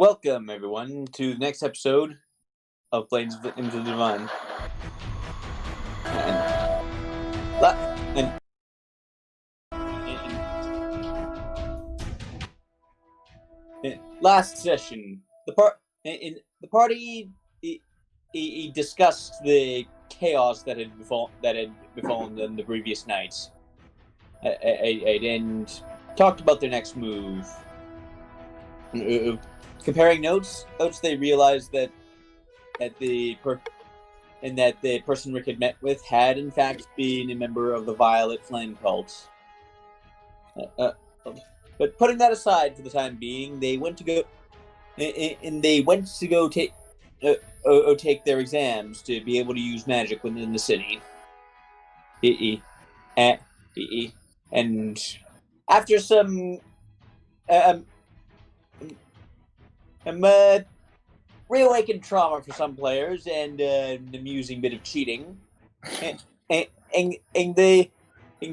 Welcome, everyone, to the next episode of Blades into the Divine. And last session, the party discussed the chaos that had befallen them the previous night, and talked about their next move. Comparing notes, they realized that the person Rick had met with had in fact been a member of the Violet Flame cult. But putting that aside for the time being, they went to go take their exams to be able to use magic within the city. And after some reawakened trauma for some players and an amusing bit of cheating, and the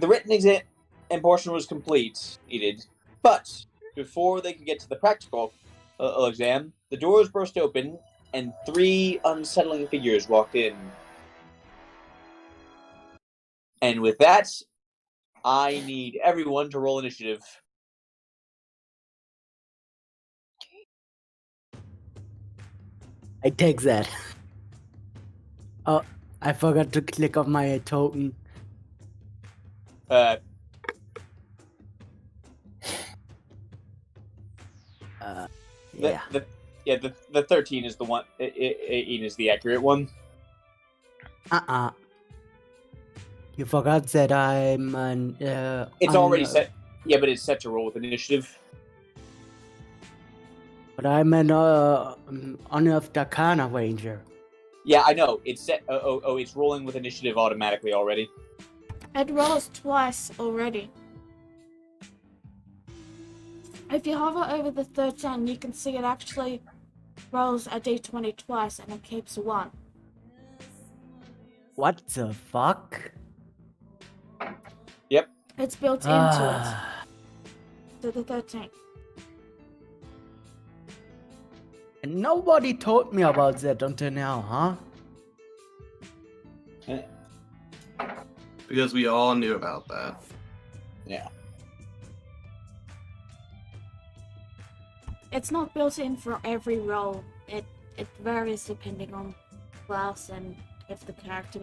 written exam and portion was completed. But before they could get to the practical exam, the doors burst open and three unsettling figures walked in. And with that, I need everyone to roll initiative. I take that. Oh, I forgot to click on my token. Yeah. The 13 is the one. 18 is the accurate one. You forgot that I'm an. It's already set. Yeah, but it's set to roll with initiative. But I'm an Unearthed Arcana Ranger. Yeah, I know. It's set. It's rolling with initiative automatically already. It rolls twice already. If you hover over the 13, you can see it actually rolls a d20 twice and it keeps a 1. What the fuck? Yep. It's built into it. To the 13. And nobody told me about that until now, huh? Because we all knew about that. Yeah. It's not built in for every role. It varies depending on class and if the character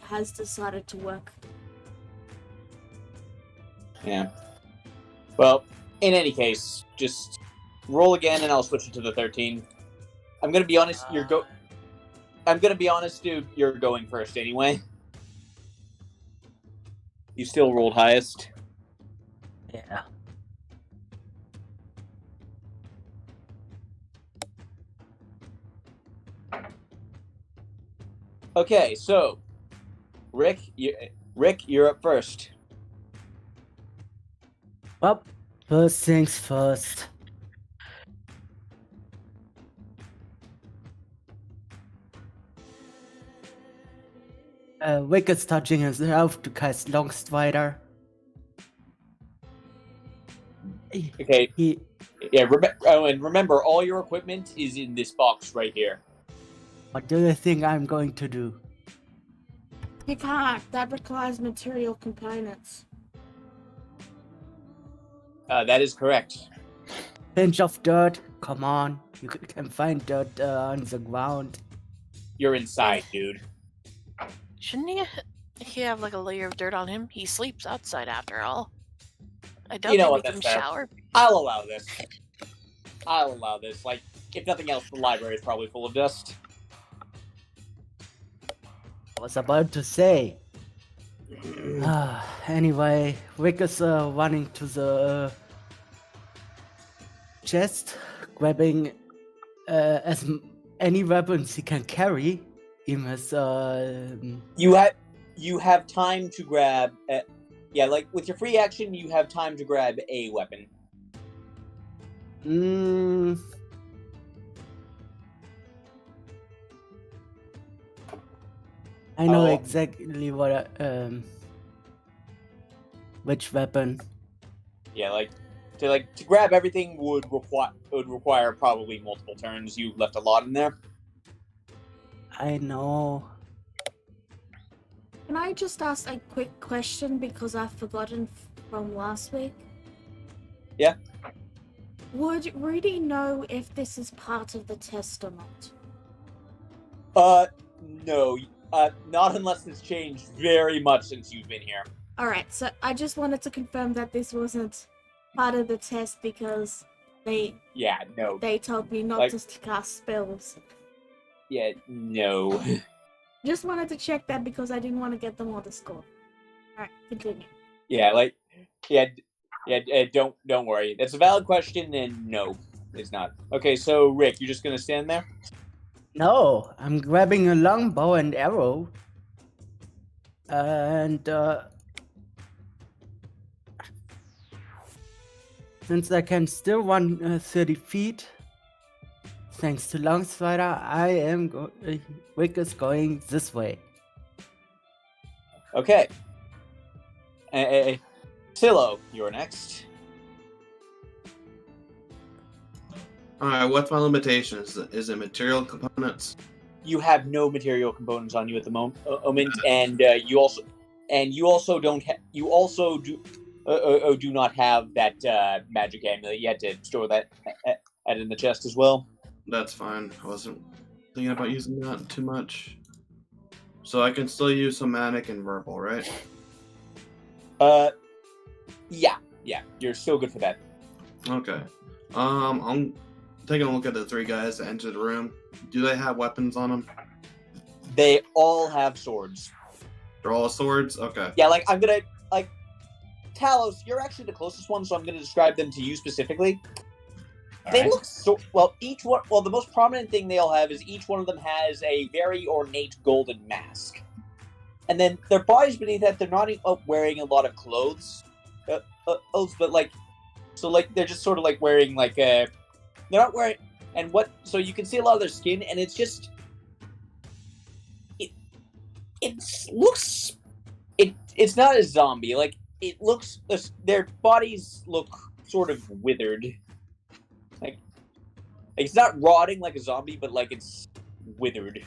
has decided to work. Yeah. Well, in any case, just roll again, and I'll switch it to the 13. I'm gonna be honest. Dude. You're going first anyway. You still rolled highest. Yeah. Okay, so Rick, you're up first. Well, first things first. Rick is touching himself to cast Long Strider. Okay. And remember, all your equipment is in this box right here. What do you think I'm going to do? You can't. That requires material components. That is correct. Pinch of dirt. Come on. You can find dirt on the ground. You're inside, dude. Shouldn't he have like a layer of dirt on him? He sleeps outside after all. I don't think we can shower. I'll allow this. Like, if nothing else, the library is probably full of dust. I was about to say. Anyway, Rick is running to the chest, grabbing as any weapons he can carry. Even as you have time to grab. Like with your free action, you have time to grab a weapon. I know exactly what which weapon. Yeah, like to grab everything would require probably multiple turns. You left a lot in there. I know. Can I just ask a quick question because I've forgotten from last week? Yeah. Would Rudy know if this is part of the test or not? No. Not unless it's changed very much since you've been here. Alright, so I just wanted to confirm that this wasn't part of the test because they told me not to cast spells. Yeah, no. Just wanted to check that because I didn't want to get them all to score. Alright, continue. Don't worry. That's a valid question, and no, it's not. Okay, so Rick, you're just gonna stand there? No, I'm grabbing a longbow and arrow. And since I can still run 30 feet, thanks to Longstrider, Rick is going this way. Okay. Silo, you're next. Alright, what's my limitations? Is it material components? You have no material components on you at the moment, and you also do not have that magic amulet. You had to store that in the chest as well. That's fine. I wasn't thinking about using that too much. So I can still use somatic and verbal, right? Yeah, you're still good for that. Okay. I'm taking a look at the three guys that entered the room. Do they have weapons on them? They all have swords. They're all swords? Okay. Yeah, I'm gonna Talos, you're actually the closest one, so I'm gonna describe them to you specifically. They look each one. Well, the most prominent thing they all have is each one of them has a very ornate golden mask, and then their bodies beneath that, they're not wearing a lot of clothes, but they're just sort of wearing they're not wearing, and so you can see a lot of their skin, and it's just it's not a zombie. It looks, their bodies look sort of withered. It's not rotting like a zombie, but it's withered.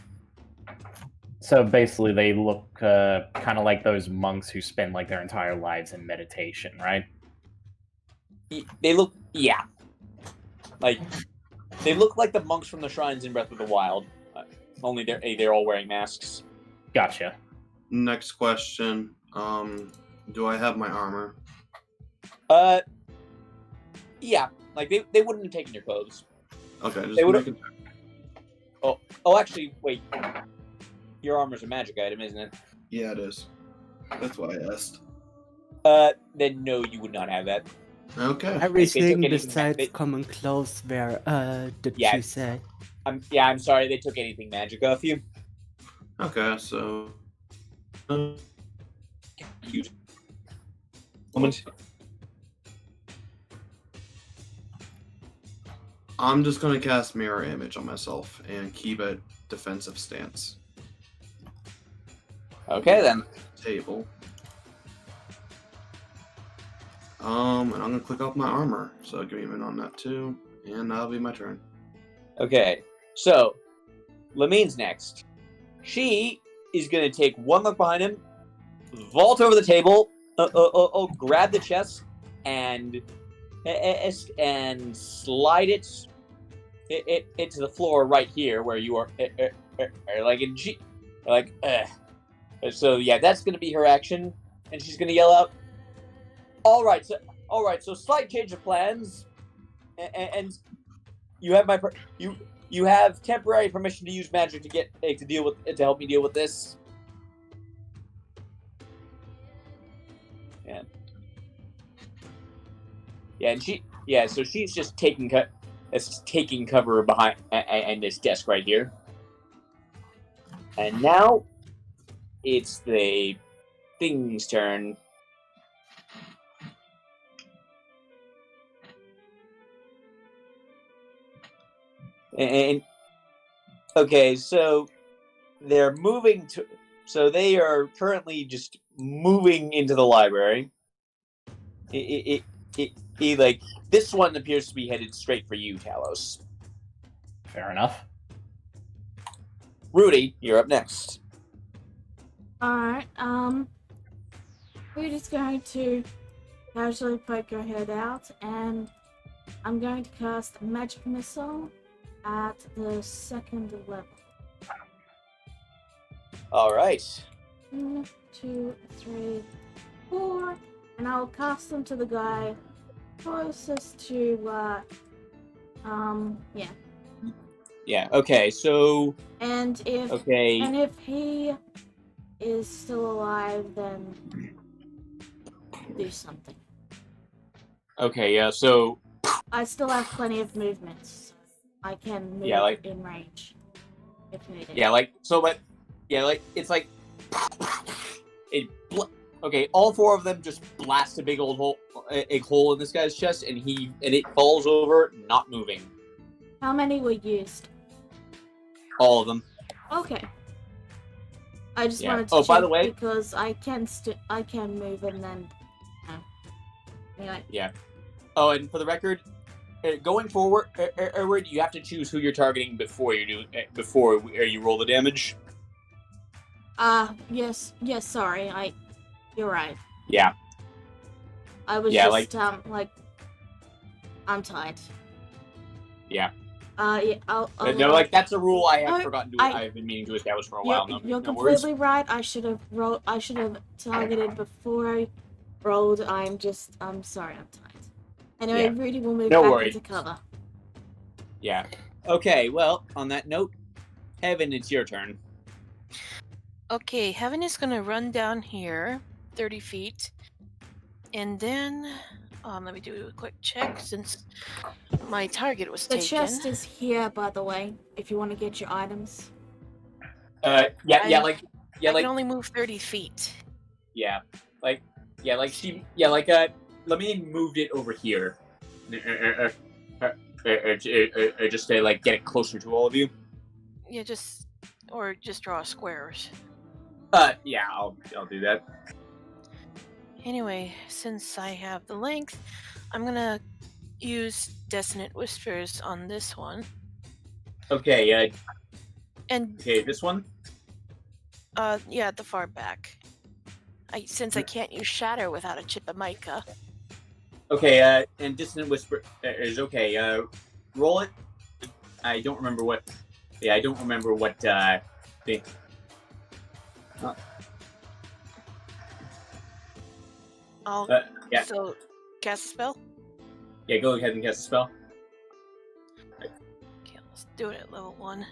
So basically, they look kind of like those monks who spend their entire lives in meditation, right? They look, yeah. They look like the monks from the shrines in Breath of the Wild. Only they're all wearing masks. Gotcha. Next question. Do I have my armor? Yeah. They wouldn't have taken your clothes. Okay, just they would have. making... Oh, actually, wait. Your armor's a magic item, isn't it? Yeah, it is. That's why I asked. Then no, you would not have that. Okay. Everything besides common clothes were, did you say? I'm sorry, they took anything magic off you. Okay, so... Moment. I'm just going to cast Mirror Image on myself and keep a defensive stance. Okay, then. Table. And I'm going to click off my armor. So give me a minute on that too. And that'll be my turn. Okay, so Lamine's next. She is going to take one look behind him, vault over the table, grab the chest, and slide it to the floor right here where you are, So yeah, that's going to be her action, and she's going to yell out, All right, so slight change of plans, and you have you have temporary permission to use magic to help me deal with this. So she's just taking cover behind and this desk right here. And now it's the thing's turn. And okay, so they're moving to. So they are currently just moving into the library. he like this one appears to be headed straight for you, Talos. Fair enough. Rudy, you're up next. Alright, we're just going to casually poke your head out, and I'm going to cast a magic missile at the 2nd level. Alright. 1, 2, 3, 4, and I'll cast them to the guy closest to, yeah. Yeah, okay, so... And if he is still alive, then do something. Okay, yeah, so... I still have plenty of movements. I can move in range if needed. Yeah, like, so, but... Yeah, like, it's like... Okay, all 4 of them just blast a big old hole in this guy's chest, and it falls over, not moving. How many were used? All of them. Okay. I just wanted to check by the way, because I can move and then. Anyway. Yeah. Oh, and for the record, going forward, you have to choose who you're targeting before you roll the damage. Yes. Sorry, you're right. Yeah. I was just I'm tired. Yeah. Yeah, I'll no, like that's a rule I have forgotten to. I've been meaning to establish for a while. You're completely right. I should have targeted before I rolled. I'm sorry. I'm tired. Anyway, Rudy will move back into cover. Yeah. Okay. Well, on that note, Heaven, it's your turn. Okay, Heaven is gonna run down here, 30 feet, and then let me do a quick check since my target was taken. The chest is here, by the way, if you want to get your items. I can only move 30 feet. Let me move it over here. Just to like get it closer to all of you. Yeah, just draw squares. Yeah, I'll do that. Anyway, since I have the length, I'm gonna use Dissonant Whispers on this one. Okay, and this one? Yeah, at the far back. Since I can't use Shatter without a chip of mica. Okay, and Dissonant Whisper is okay. Roll it. I don't remember what... Yeah, I don't remember what, thing... So, cast a spell? Yeah, go ahead and cast a spell. Okay, let's do it at level 1.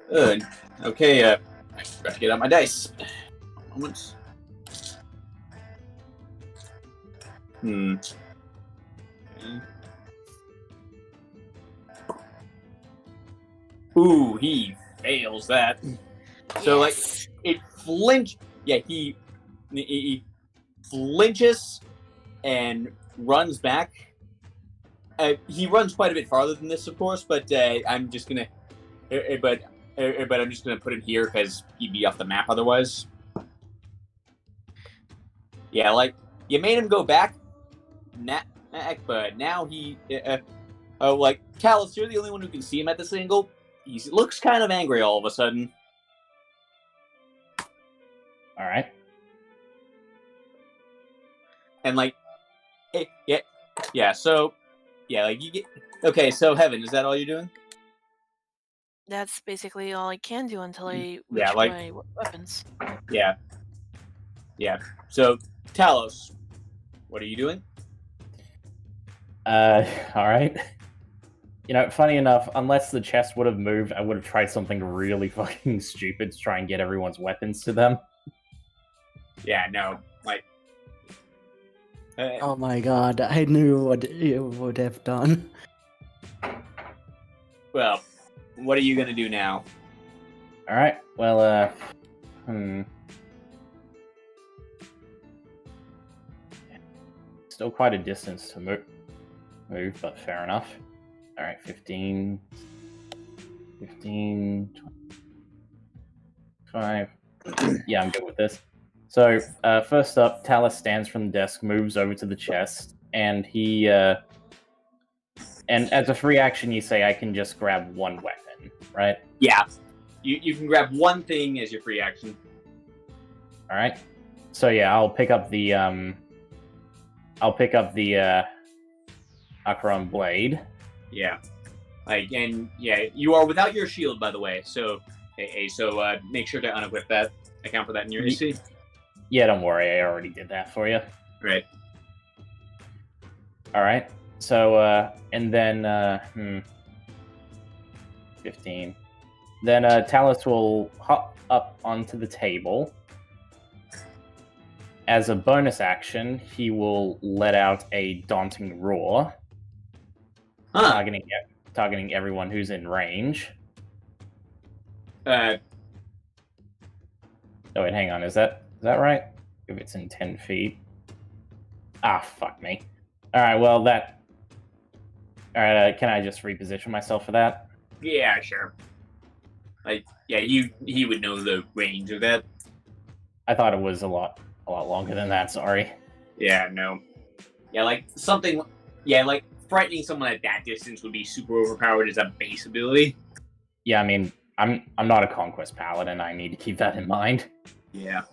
Good. Okay, I forgot to get out my dice. Moments. Ooh, he fails that. So, like, it flinch. Yeah, he flinches and runs back. He runs quite a bit farther than this, of course, but I'm just gonna. But I'm just gonna put him here because he'd be off the map otherwise. Yeah, like you made him go back, but now he. Like Talos, you're the only one who can see him at this angle. He looks kind of angry all of a sudden. All right. And like, so, like you get. Okay, so Heaven, is that all you're doing? That's basically all I can do until I reach my weapons. Yeah. So, Talos, what are you doing? All right. You know, funny enough, unless the chest would have moved, I would have tried something really fucking stupid to try and get everyone's weapons to them. Yeah, no, like... oh my god, I knew what you would have done. Well, what are you gonna do now? Alright, well, Still quite a distance to move, but fair enough. Alright, 15, 25. Yeah, I'm good with this. So, first up, Talus stands from the desk, moves over to the chest, and he, and as a free action, you say, I can just grab one weapon, right? Yeah. You can grab one thing as your free action. Alright. So yeah, I'll pick up the Akaron blade. Yeah. You are without your shield, by the way. So, make sure to unequip that. Account for that in your AC. Yeah, don't worry, I already did that for you. Right. Alright. So, and then, 15. Then, Talus will hop up onto the table. As a bonus action, he will let out a daunting roar, targeting everyone who's in range. Oh wait, hang on, is that right? If it's in 10 feet. Ah, fuck me. Alright, well that... Alright, can I just reposition myself for that? Yeah, sure. He would know the range of that. I thought it was a lot longer than that, sorry. Yeah, no. Yeah, frightening someone at that distance would be super overpowered as a base ability. Yeah, I mean, I'm not a conquest paladin, I need to keep that in mind. Yeah.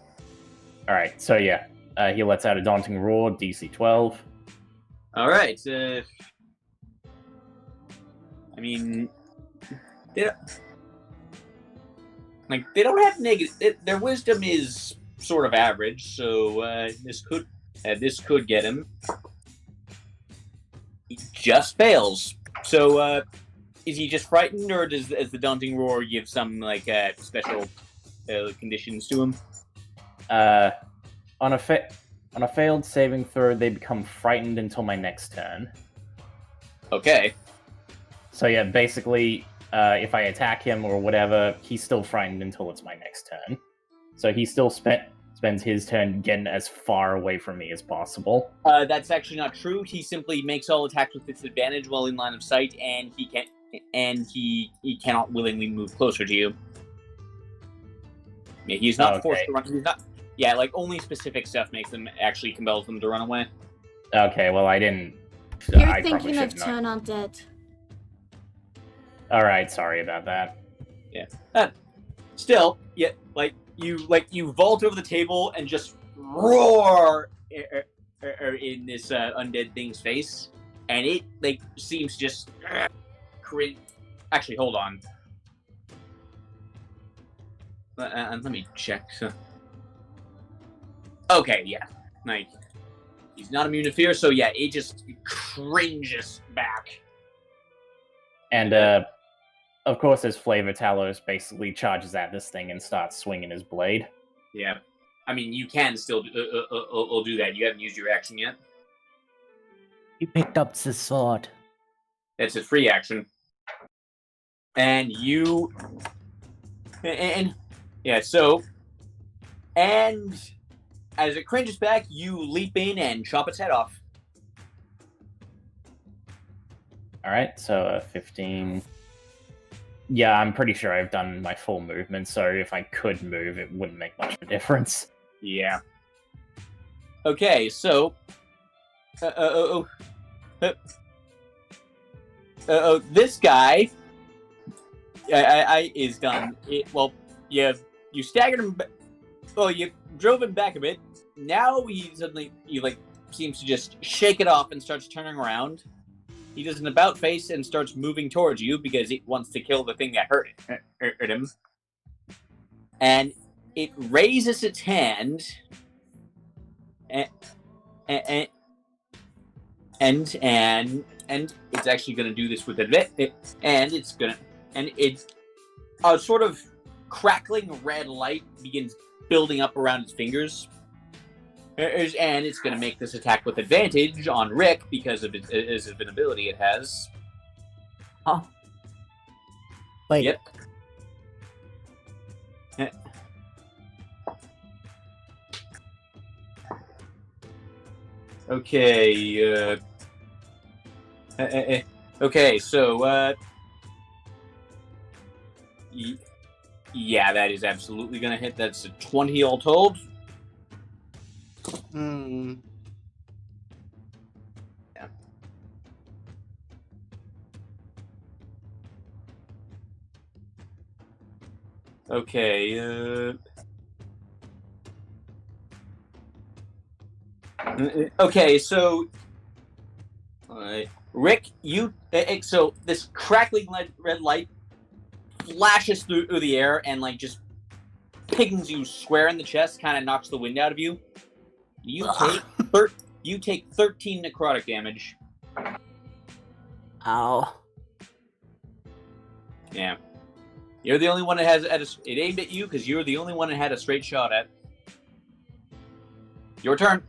Alright, so yeah. He lets out a daunting roar, DC 12. Alright, I mean... They don't have negative... Their wisdom is sort of average, so this could get him. He just fails. So, is he just frightened, or does the daunting roar give some special conditions to him? On a failed saving throw, they become frightened until my next turn. Okay. So yeah, basically, if I attack him or whatever, he's still frightened until it's my next turn. So he still spends his turn getting as far away from me as possible. That's actually not true. He simply makes all attacks with disadvantage while in line of sight, and he cannot willingly move closer to you. Yeah, he's not forced to run. He's not. Yeah, only specific stuff compels them to run away. Okay, well I didn't. You're thinking of turn undead. All right, sorry about that. Yeah. Still, yeah, you vault over the table and just roar in this undead thing's face, and it seems just cringe. Actually, hold on. Let me check. Okay, yeah, he's not immune to fear, so yeah, it just cringes back. And of course, as Flavor, Talos basically charges at this thing and starts swinging his blade. Yeah. I mean, you can still do that. You haven't used your action yet. He picked up the sword. That's a free action. And as it cringes back, you leap in and chop its head off. Alright, so 15... Yeah, I'm pretty sure I've done my full movement, so if I could move, it wouldn't make much of a difference. Yeah. Okay, so... this guy... is done. You staggered him... Well, you drove him back a bit. Now he suddenly... seems to just shake it off and starts turning around. He does an about face and starts moving towards you because it wants to kill the thing that hurt him. And it raises its hand, and it's actually going to do this with a sort of crackling red light begins building up around its fingers. And it's going to make this attack with advantage on Rick because of its ability it has. Huh? Wait. Yep. Okay. Okay. So. Yeah, that is absolutely going to hit. That's a 20 all told. Hmm. Okay. Okay. So, Rick, so this crackling red light flashes through the air and like just pings you square in the chest, kind of knocks the wind out of you. You take 13 necrotic damage. Ow. Yeah. You're the only one that has it aimed at you because you're the only one that had a straight shot at. Your turn.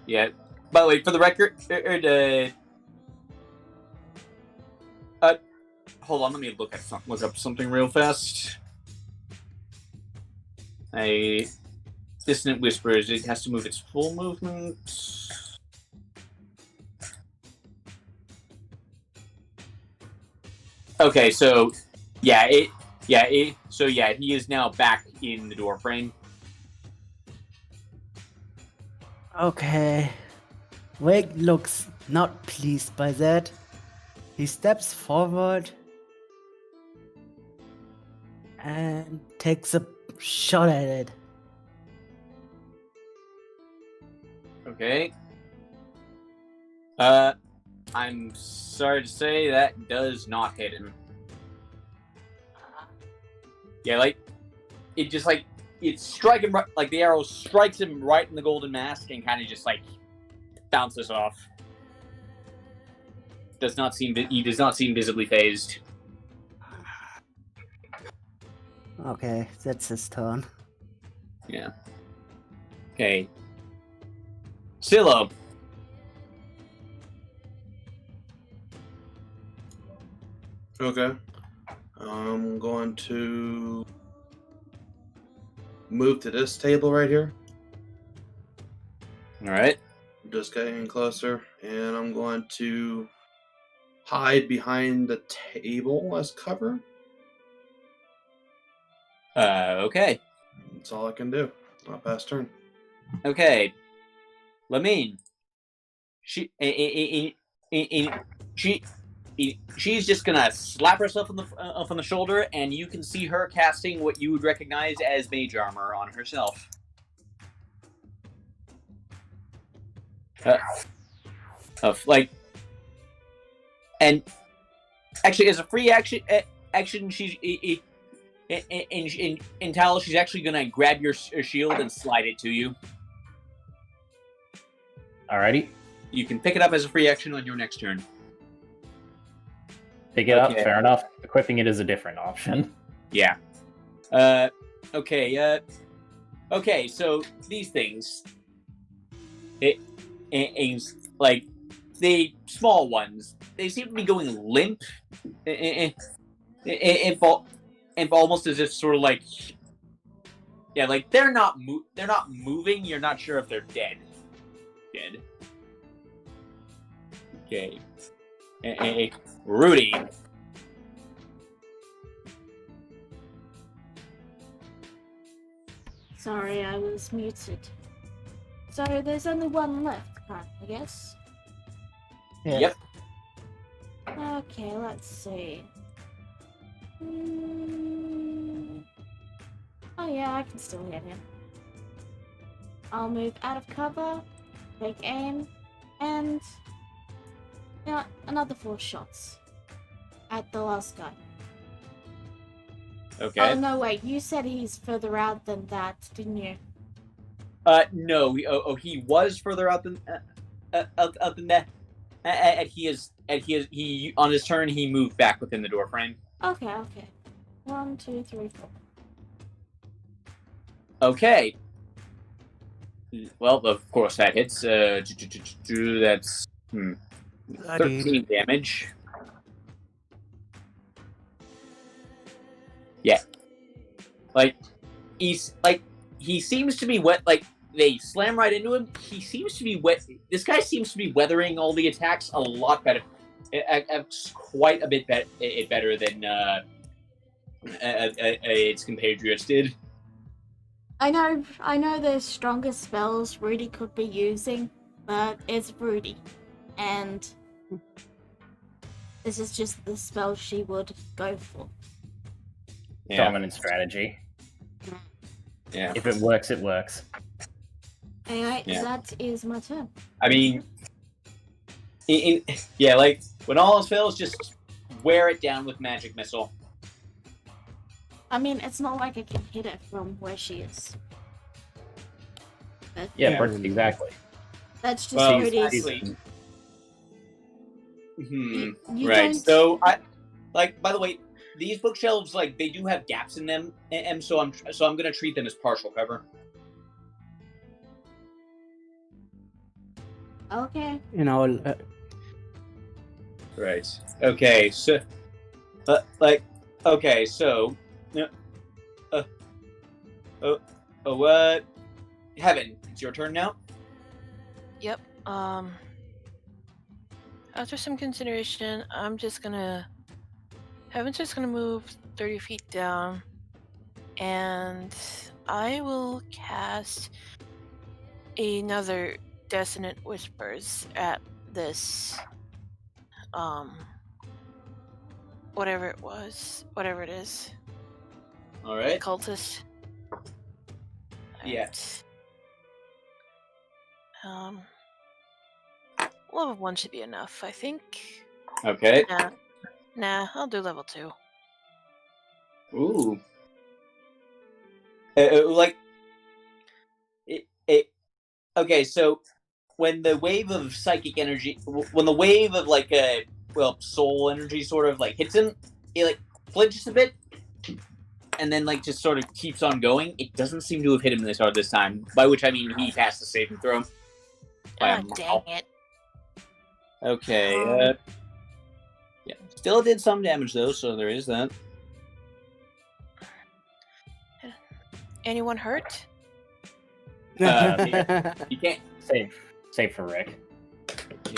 Yeah. By the way, for the record, hold on, let me look up something real fast. A dissonant whispers. It has to move its full movement. Okay, so he is now back in the door frame. Okay. Wake looks not pleased by that. He steps forward and takes a shot at it. Okay. I'm sorry to say that does not hit him. Yeah, like it just like it's striking right, like the arrow strikes him right in the golden mask and kind of just like bounces off. He does not seem visibly phased. Okay, that's his turn. Yeah. Okay. Silo. Okay. I'm going to move to this table right here. All right. Just getting closer, and I'm going to hide behind the table as cover. Okay. That's all I can do. I'll pass turn. Okay. Lamine. She's just gonna slap herself on the shoulder, and you can see her casting what you would recognize as mage armor on herself. And actually, as a free action, she's in Tal, she's actually gonna grab your shield and slide it to you. Alrighty. You can pick it up as a free action on your next turn. Pick it up, fair enough. Equipping it is a different option. Yeah. Okay. Okay. So these things, like the small ones, they seem to be going limp, and almost as if sort of like, yeah, like they're not moving. You're not sure if they're dead. Okay. Rudy. Sorry, I was muted. So there's only one left, I guess. Yes. Yep. Okay, let's see. Oh yeah, I can still hit him. I'll move out of cover, take aim, and another 4 shots at the last guy. Okay. Oh no, wait, you said he's further out than that, didn't you? No. He was further out than that. And he on his turn he moved back within the door frame. Okay. 1, 2, 3, 4. Okay. Well, of course that hits. That's 13 damage. Yeah. Like he seems to be wet. Like they slam right into him. He seems to be wet. This guy seems to be weathering all the attacks a lot better. Quite a bit better than its compatriots did. I know there's stronger spells Rudy could be using, but it's Rudy. And this is just the spell she would go for. Yeah. Dominant strategy. Yeah. If it works, it works. Anyway, Yeah. that is my turn. I mean, yeah, like when all else fails, just wear it down with magic missile. I mean, it's not like I can hit her from where she is. But Yeah, Yeah. Exactly. that's just Well, Rudy's. actually- You Right. don't- So by the way, these bookshelves, like, they do have gaps in them, and so I'm gonna treat them as partial cover. Okay. You know, Right. Okay. So, okay. So, what? Heaven, it's your turn now. Yep. After some consideration, Heaven's just gonna move 30 feet down, and I will cast another Dissonant Whispers at this, whatever it is, All right. cultist. Yeah. Level 1 should be enough, I think. Okay. Nah, I'll do level 2. Ooh. Like it. Okay, so when the wave of psychic energy, when the wave of soul energy sort of like hits him, it like flinches a bit, and then like just sort of keeps on going. It doesn't seem to have hit him this hard this time, by which I mean he passed the saving throw. Ah, dang it. Okay. Yeah, still did some damage though, so there is that. Anyone hurt? You can't. Save for Rick.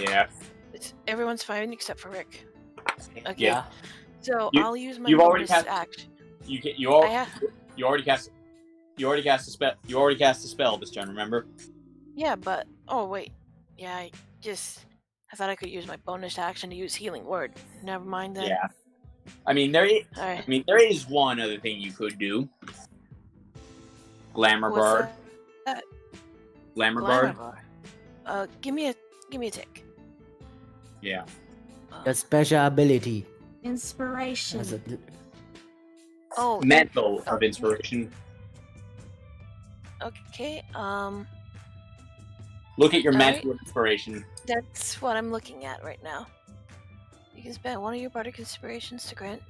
Yeah. Everyone's fine except for Rick. Okay. Yeah. So You- I'll use my you've already bonus cast- action. You already cast the spell. You already cast the spell this turn. Remember? Yeah, but oh wait. Yeah, I thought I could use my bonus action to use Healing Word. Never mind then. Yeah. I mean, there Alright. is one other thing you could do. Glamour What's Bard. that? Glamour Glamour Bard. Bar. Give me a tick. Yeah. the special ability. Inspiration. As a, Oh, Mantle of Inspiration. okay. Look at your All Mantle of Inspiration. That's what I'm looking at right now. You can spend one of your bardic inspirations to grant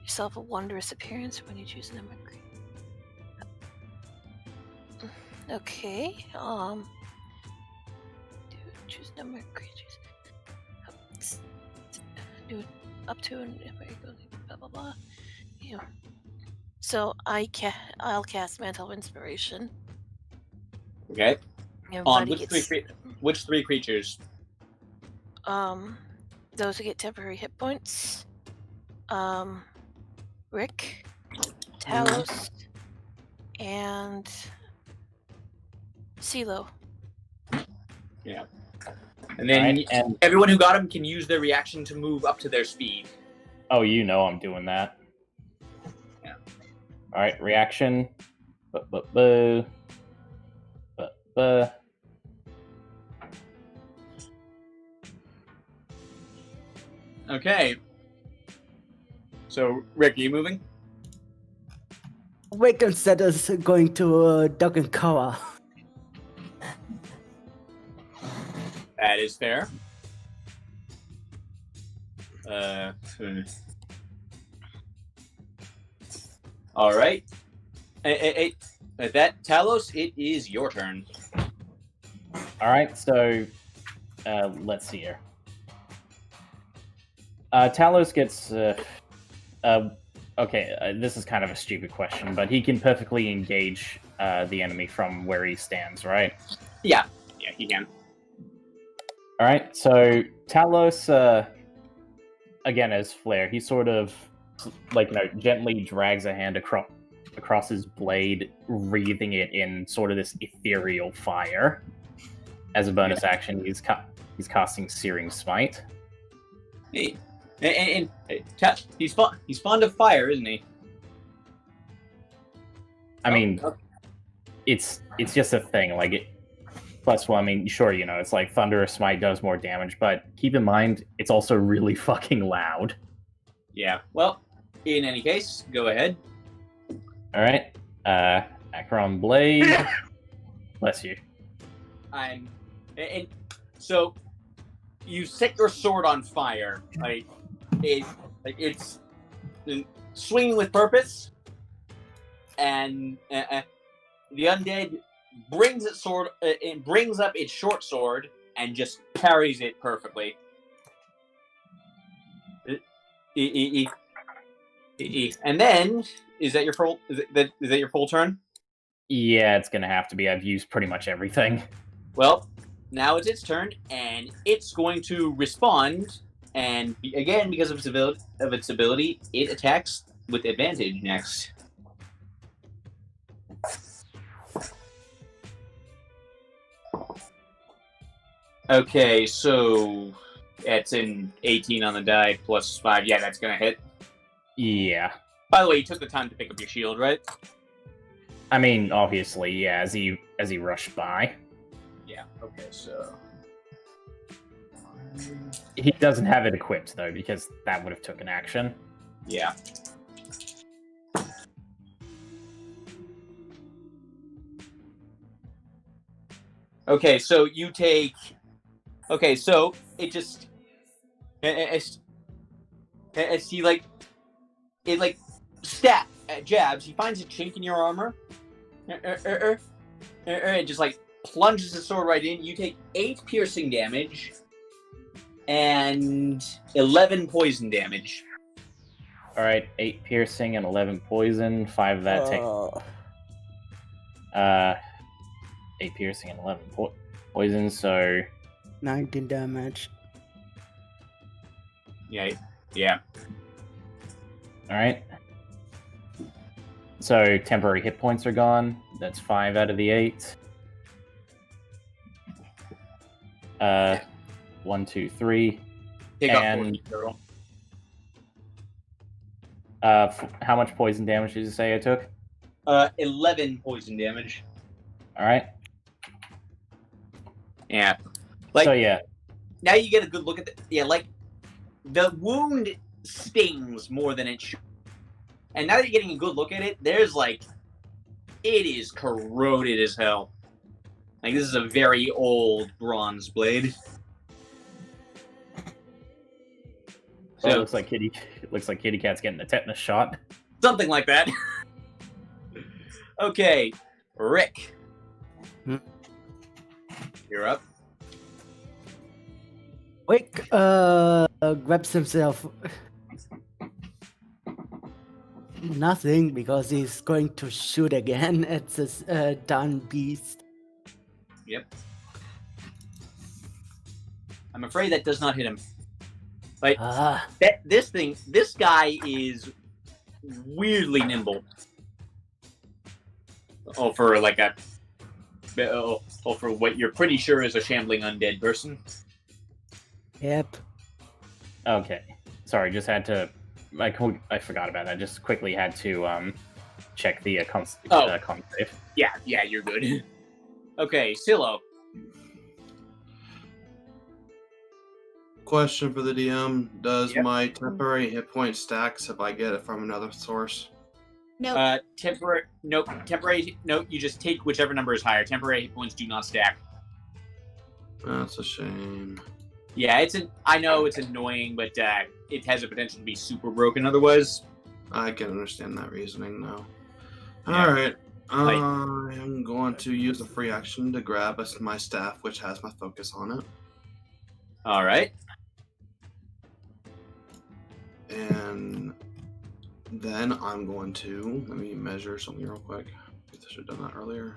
yourself a wondrous appearance when you choose a number. Okay. Choose number of creatures. Do up to and blah blah blah. Yeah. So I'll cast Mantle of Inspiration. Okay. On Everybody which three creatures? Those who get temporary hit points. Rick, Talos, and CeeLo. Yeah. And then Alright, and everyone who got them can use their reaction to move up to their speed. oh, you know I'm doing that. Yeah. All right, reaction. Bu. Okay. So, Rick, are you moving? Wicked said us going to duck and cover. That is fair. All right. At that, Talos, it is your turn. All right, so let's see here. Talos gets. Okay, this is kind of a stupid question, but he can perfectly engage the enemy from where he stands, right? Yeah, he can. All right, so Talos, again as Flare, he sort of gently drags a hand across his blade, wreathing it in sort of this ethereal fire. As a bonus action, he's casting Searing Smite. Hey, and he's fond of fire, isn't he? I mean, it's just a thing. Like it. Plus, well, I mean, sure, you know, it's like Thunderous Smite does more damage, but keep in mind, it's also really fucking loud. Yeah. Well, in any case, go ahead. All right, Acheron Blade. Bless you. And so you set your sword on fire. It's swinging with purpose, and the undead brings its sword. It brings up its short sword and just parries it perfectly. And then is that your full? Is that your full turn? Yeah, it's gonna have to be. I've used pretty much everything. Well, now it's its turn, and it's going to respond. And again, because of its ability, it attacks with advantage next. Okay, so it's an 18 on the die plus 5. Yeah, that's gonna hit. Yeah. By the way, you took the time to pick up your shield, right? I mean, obviously, yeah. As he rushed by, Yeah. Okay, so he doesn't have it equipped though, because that would have took an action. yeah. Okay, so you take. Okay, so it just as he jabs, he finds a chink in your armor. It just plunges the sword right in. You take 8 piercing damage and 11 poison damage. All right, 8 piercing and 11 poison. 5 of that take. 8 piercing and 11 poison. So 19 damage. Yeah. all right. So temporary hit points are gone. That's 5 out of the 8. 1, 2, 3. Take And- off 40 total. How much poison damage did you say I took? 11 poison damage. All right. Yeah. So yeah, Now you get a good look at the wound stings more than it should. And now that you're getting a good look at it, there's it is corroded as hell. This is a very old bronze blade. so it So looks like Kitty Cat's getting a tetanus shot. something like that. Okay, Rick. Hmm. You're up. Wick grabs himself nothing because he's going to shoot again at this darn beast. Yep. I'm afraid that does not hit him. This guy is weirdly nimble. For what you're pretty sure is a shambling undead person. Yep. Okay. Sorry, just had to. I forgot about that. Just quickly had to check the con save. Yeah, you're good. Okay, Silo. Question for the DM: does Yep. my temporary hit point stacks if I get it from another source? Nope. Temporary. Nope. You just take whichever number is higher. Temporary hit points do not stack. That's a shame. Yeah, I know it's annoying, but it has the potential to be super broken otherwise. I can understand that reasoning now. Yeah. All right. I'm going to use a free action to grab my staff, which has my focus on it. All right. And then I'm going to let me measure something real quick. I should have done that earlier.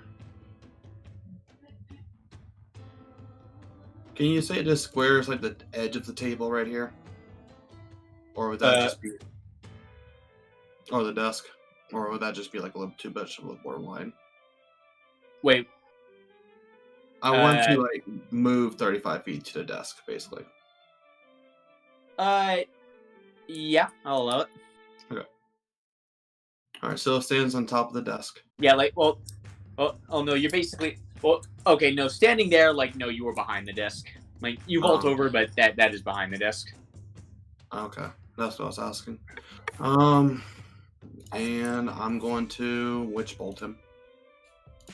Can you say this square is the edge of the table right here? Or would that just be... Or the desk? Or would that just be like a little too much of a borderline? Wait. I want to like move 35 feet to the desk, basically. Yeah, I'll allow it. Okay. All right, so it stands on top of the desk. Yeah, like, well, oh no, you're basically, well, okay, no, standing there, like, no, you were behind the desk. Like, you vault over, but that is behind the desk. Okay, that's what I was asking. And I'm going to witch bolt him.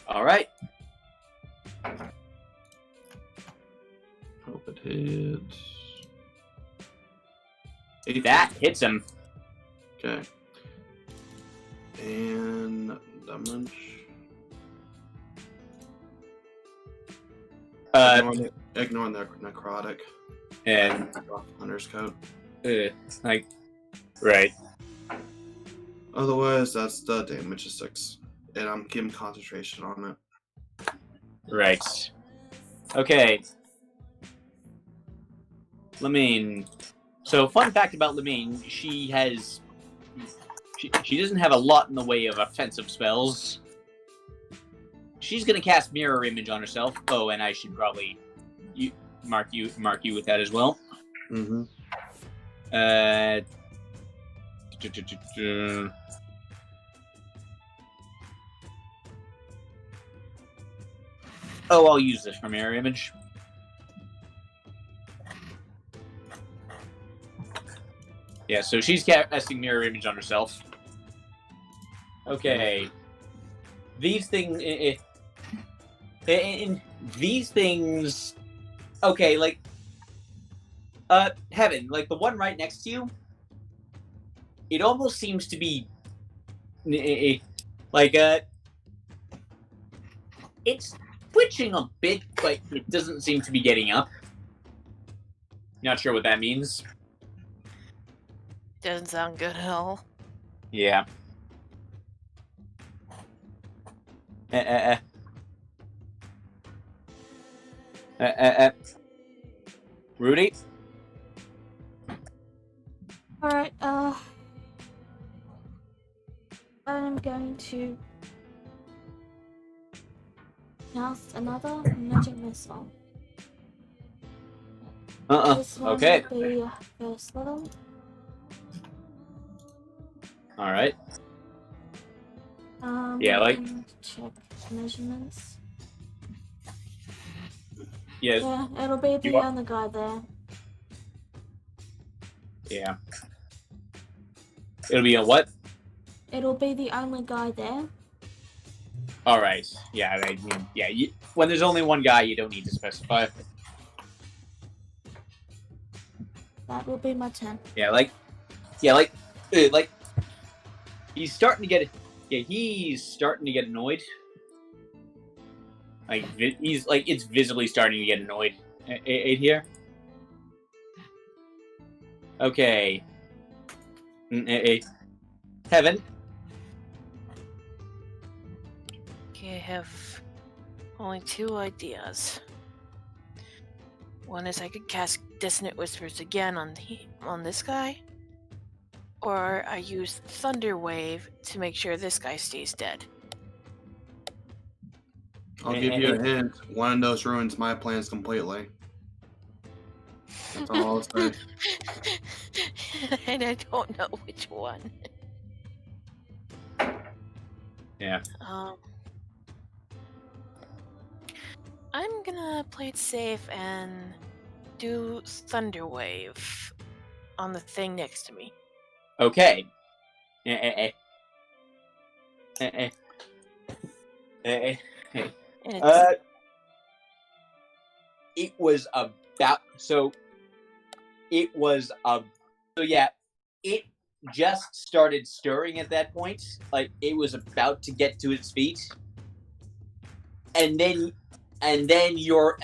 All right. Hope it hits. That hits him. Okay. And damage. Ignoring the necrotic. And Hunter's coat. like, right. Otherwise, that's the damage is 6, and I'm keeping concentration on it. Right. Okay. Lamine. So, fun fact about Lamine, she doesn't have a lot in the way of offensive spells. She's gonna cast Mirror Image on herself. Oh, and I should probably mark you with that as well. Mm-hmm. Oh, I'll use this for Mirror Image. Yeah, so she's casting Mirror Image on herself. Okay. These things... these things... Okay, like... Heaven, like the one right next to you, it almost seems to be... like, it's twitching a bit, but it doesn't seem to be getting up. Not sure what that means. Doesn't sound good at all. Yeah. Rudy? Alright, I'm going to cast another magic missile. This one Okay. will be first level. Alright. Yeah, like... Check measurements. Yeah. Yeah, it'll be the other guy there. Yeah. It'll be a what? It'll be the only guy there. Alright. Yeah, when there's only one guy, you don't need to specify. That will be my turn. He's starting to get... Yeah, he's starting to get annoyed. Like, he's, like, it's visibly starting to get annoyed here. Okay. Heaven. Okay, I have only 2 ideas. One is I could cast Dissonant Whispers again on this guy, or I use Thunder Wave to make sure this guy stays dead. I'll give you a hint. One of those ruins my plans completely. That's all I'll say. And I don't know which one. Yeah. I'm gonna play it safe and do Thunder Wave on the thing next to me. Okay. And it's, it was about so yeah, it just started stirring at that point. Like, it was about to get to its feet, and then your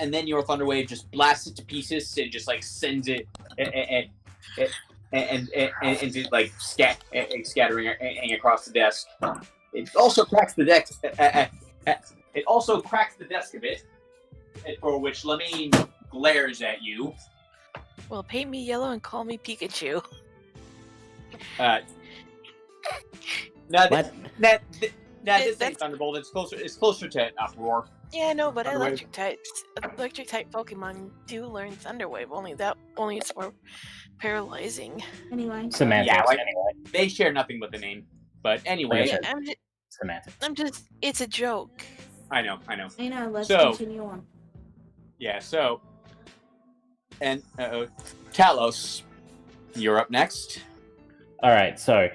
Thunder Wave just blasts it to pieces and just like sends it and just like scattering across the desk. It also cracks the desk. It also cracks the desk a bit, for which Lamine glares at you. well, paint me yellow and call me Pikachu. Now, What? this That's- ain't Thunderbolt. It's closer to Uproar. Yeah, no, but Thunderwave. electric type Pokemon do learn Thunder Wave. Only it's for paralyzing. Anyway, Semantics, Yeah, like- anyway. They share nothing but the name. But anyway, Like I Yeah, said. Semantics. I'm just. It's a joke. I know. let's So- continue on. Yeah. So, and Talos, you're up next. All right, so,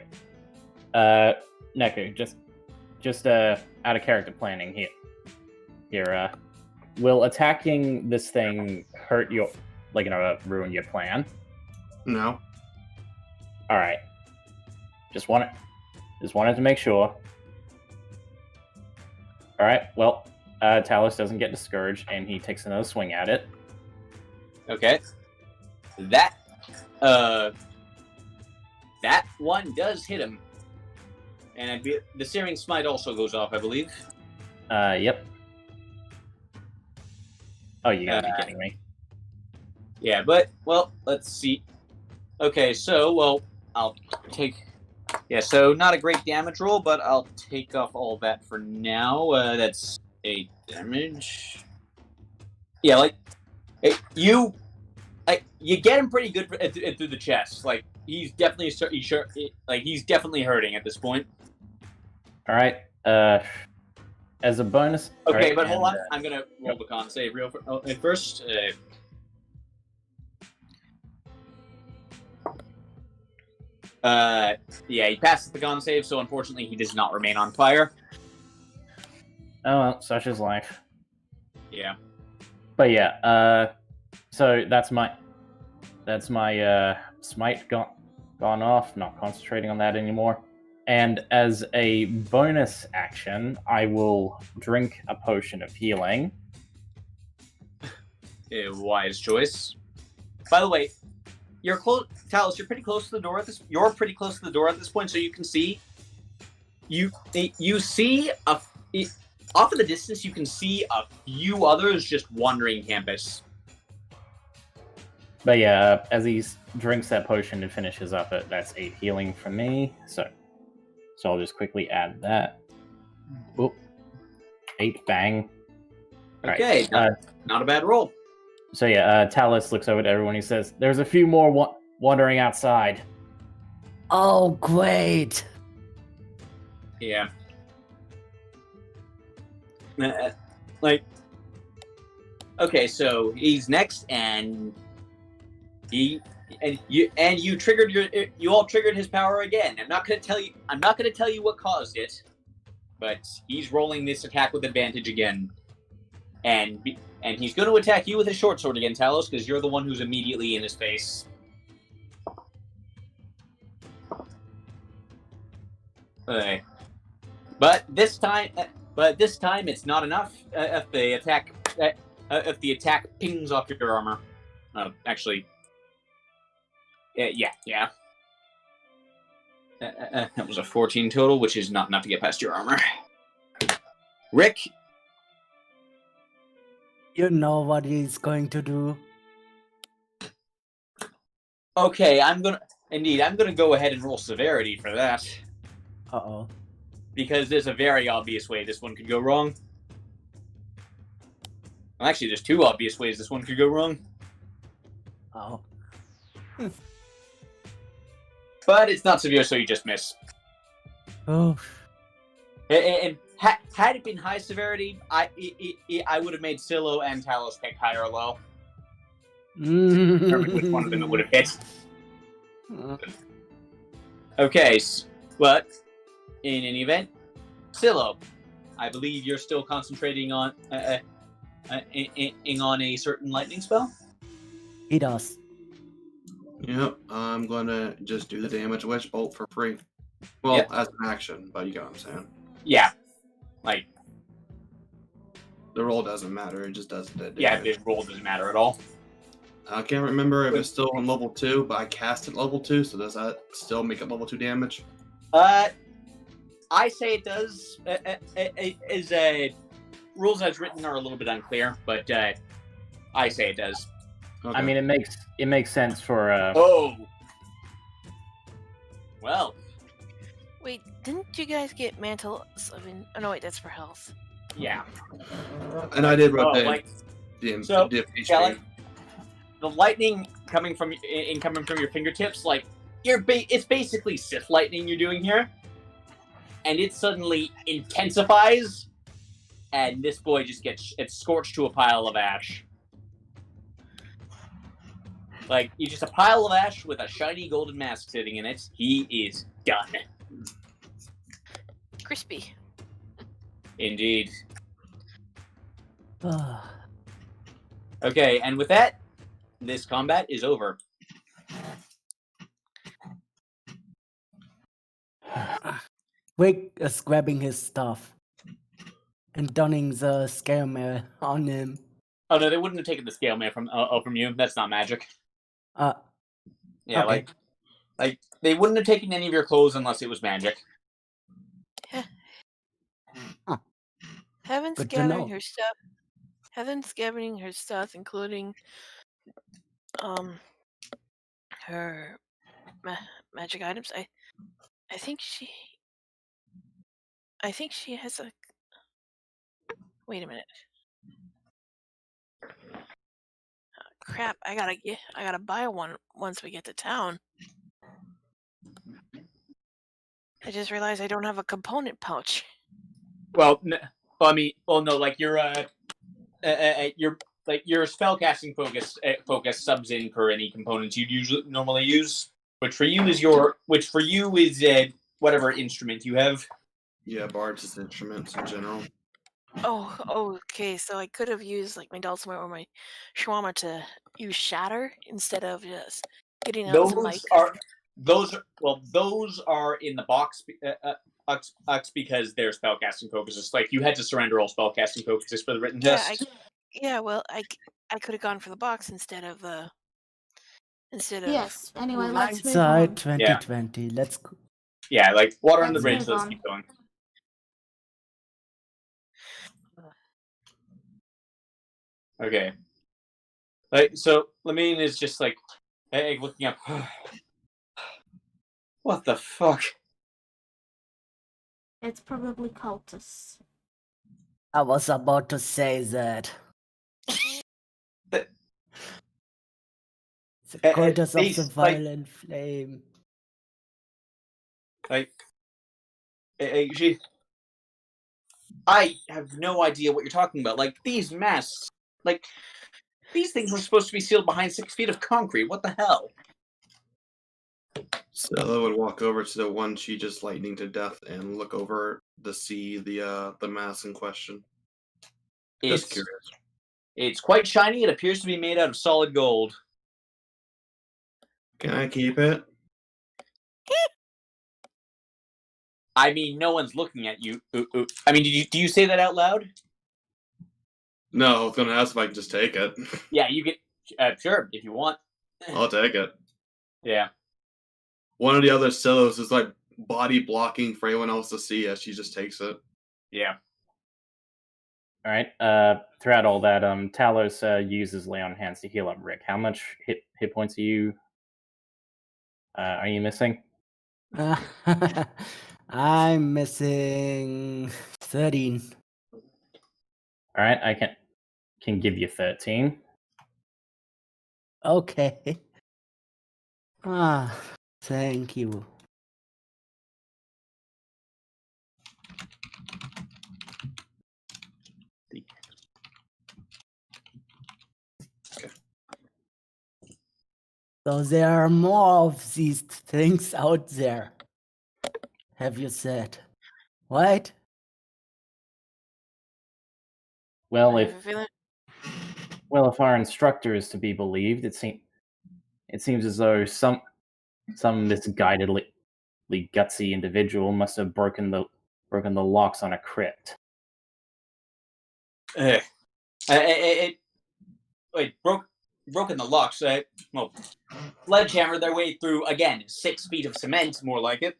Neku, just out of character planning here. Will attacking this thing hurt your, ruin your plan? No. All right. Just wanted to make sure. All right. Well, Talos doesn't get discouraged, and he takes another swing at it. Okay. That one does hit him, and the Searing Smite also goes off, I believe. Yep. Oh, you gotta be kidding me. Yeah, but let's see. Okay, so I'll take. Yeah, so not a great damage roll, but I'll take off all that for now. That's 8 damage. Yeah, you get him pretty good through the chest. Like he's definitely he's definitely hurting at this point. All right. As a bonus. Okay, all right, but hold and, on. I'm gonna roll the con save first. Yeah, he passes the con save, so unfortunately he does not remain on fire. Oh well, such is life. Yeah. But yeah, so that's my smite gone off. Not concentrating on that anymore. And as a bonus action, I will drink a potion of healing. Wise choice. By the way, you're close, Talos. You're pretty close to the door at this. You're pretty close to the door at this point, so you can see. You see off in the distance. You can see a few others just wandering campus. But yeah, as he drinks that potion and finishes up it, that's 8 healing from me. So I'll just quickly add that. Oop. 8 bang. Okay, Alright, not a bad roll. So yeah, Talos looks over to everyone. He says, "There's a few more wandering outside." Oh, great. Yeah. Okay, so he's next, and you all triggered his power again. I'm not gonna tell you what caused it, but he's rolling this attack with advantage again, and he's going to attack you with his short sword again, Talos, because you're the one who's immediately in his face. Okay. But this time it's not enough. If the attack pings off your armor, actually, yeah. That was a 14 total, which is not enough to get past your armor. Rick, You know what he's going to do. okay, I'm gonna go ahead and roll severity for that, Uh-oh. because there's a very obvious way this one could go wrong. Well, actually, there's 2 obvious ways this one could go wrong. Oh. But it's not severe, so you just miss. Oh. And had it been high severity, I would have made Silo and Talos pick high or low. Determine which one of them it would have hit. Okay, but in any event, Silo, I believe you're still concentrating on a certain lightning spell. He does. Yep, I'm going to just do the damage witch bolt for free. Well, Yep. as an action, but you get what I'm saying. Yeah, like The roll doesn't matter, it just does the damage. yeah, the roll doesn't matter at all. I can't remember if it's still on level 2, but I cast it level 2, so does that still make it level 2 damage? I say it does. Rules as written are a little bit unclear, but I say it does. Okay. I mean, it makes sense for Oh. Well, Wait, didn't you guys get mantles of oh no, wait, that's for health. Yeah. And I did rub Oh, that like in so. the Yeah, like the lightning coming from your fingertips, like it's basically Sith lightning you're doing here, and it suddenly intensifies, and this boy just gets scorched to a pile of ash. Like, he's just a pile of ash with a shiny golden mask sitting in it. He is done. Crispy. Indeed. Ah, Okay, and with that, this combat is over. Rick is grabbing his stuff and donning the scale mail on him. Oh no, they wouldn't have taken the scale mail from you. That's not magic. Yeah, Okay. like they wouldn't have taken any of your clothes unless it was magic. Heaven's Good to gathering know. her stuff. Heaven's gathering her stuff, including her magic items. I think she has a. Wait a minute. Crap! I gotta buy one once we get to town. I just realized I don't have a component pouch. Well, no, like your spellcasting focus subs in for any components you'd usually normally use, which for you is whatever instrument you have. Yeah, bards' instruments in general. Oh, okay. So I could have used like my dulcimer or my shawarma to use shatter instead of just getting out some mic. Those are in the box because they're spellcasting focuses. Like, you had to surrender all spellcasting focuses for the written test. Well, I could have gone for the box instead of Yes. Anyway, let's move Hindsight on. 2020. Let's go. Yeah, like water on the Let's bridge. move Let's on. keep going. Okay. Like, so Lamine is just like looking up. What the fuck? It's probably cultists. I was about to say that. But- The cultist of these, the like- violent flame. Like, I have no idea what you're talking about. Like, these masks, like, these things were supposed to be sealed behind 6 feet of concrete. What the hell? Stella would walk over to the one she just lightning to death and look over to see the mass in question. Just curious. It's quite shiny. It appears to be made out of solid gold. Can I keep it? I mean, no one's looking at you. I mean, do you say that out loud? No, I was gonna ask if I can just take it. Yeah, you get sure if you want. I'll take it. Yeah. One of the other Stillos is like body blocking for anyone else to see as she just takes it. Yeah. All right. Throughout all that, Talos uses lay on hands to heal up Rick. How much hit points are you missing? I'm missing 13. All right, I can give you 13. Okay. Thank you. So there are more of these things out there. Have you said? Right? Well, I if have a feeling. Well, if our instructor is to be believed, it seems as though some misguidedly gutsy individual must have broken the locks on a crypt. Broken the locks. Sledgehammer their way through, again, 6 feet of cement, more like it.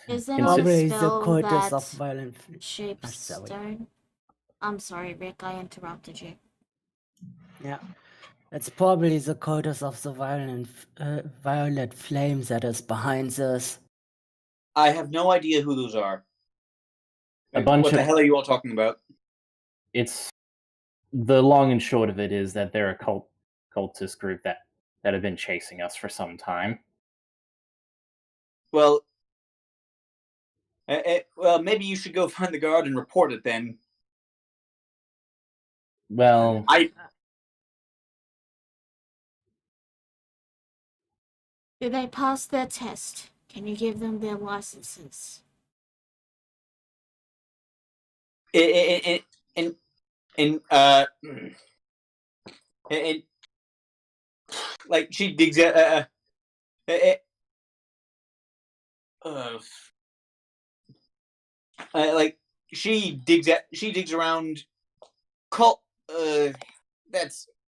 Is there Consider- not a Always the spell cultist of that violent shapes sorry. stone? I'm sorry, Rick, I interrupted you. Yeah. It's probably the coders of the violet flames that is behind this. I have no idea who those are. A bunch What the of- hell are you all talking about? It's the long and short of it is that they're a cultist group that have been chasing us for some time. Well, maybe you should go find the guard and report it then. Well, Did they pass their test? Can you give them their licenses? And like she digs like she digs around.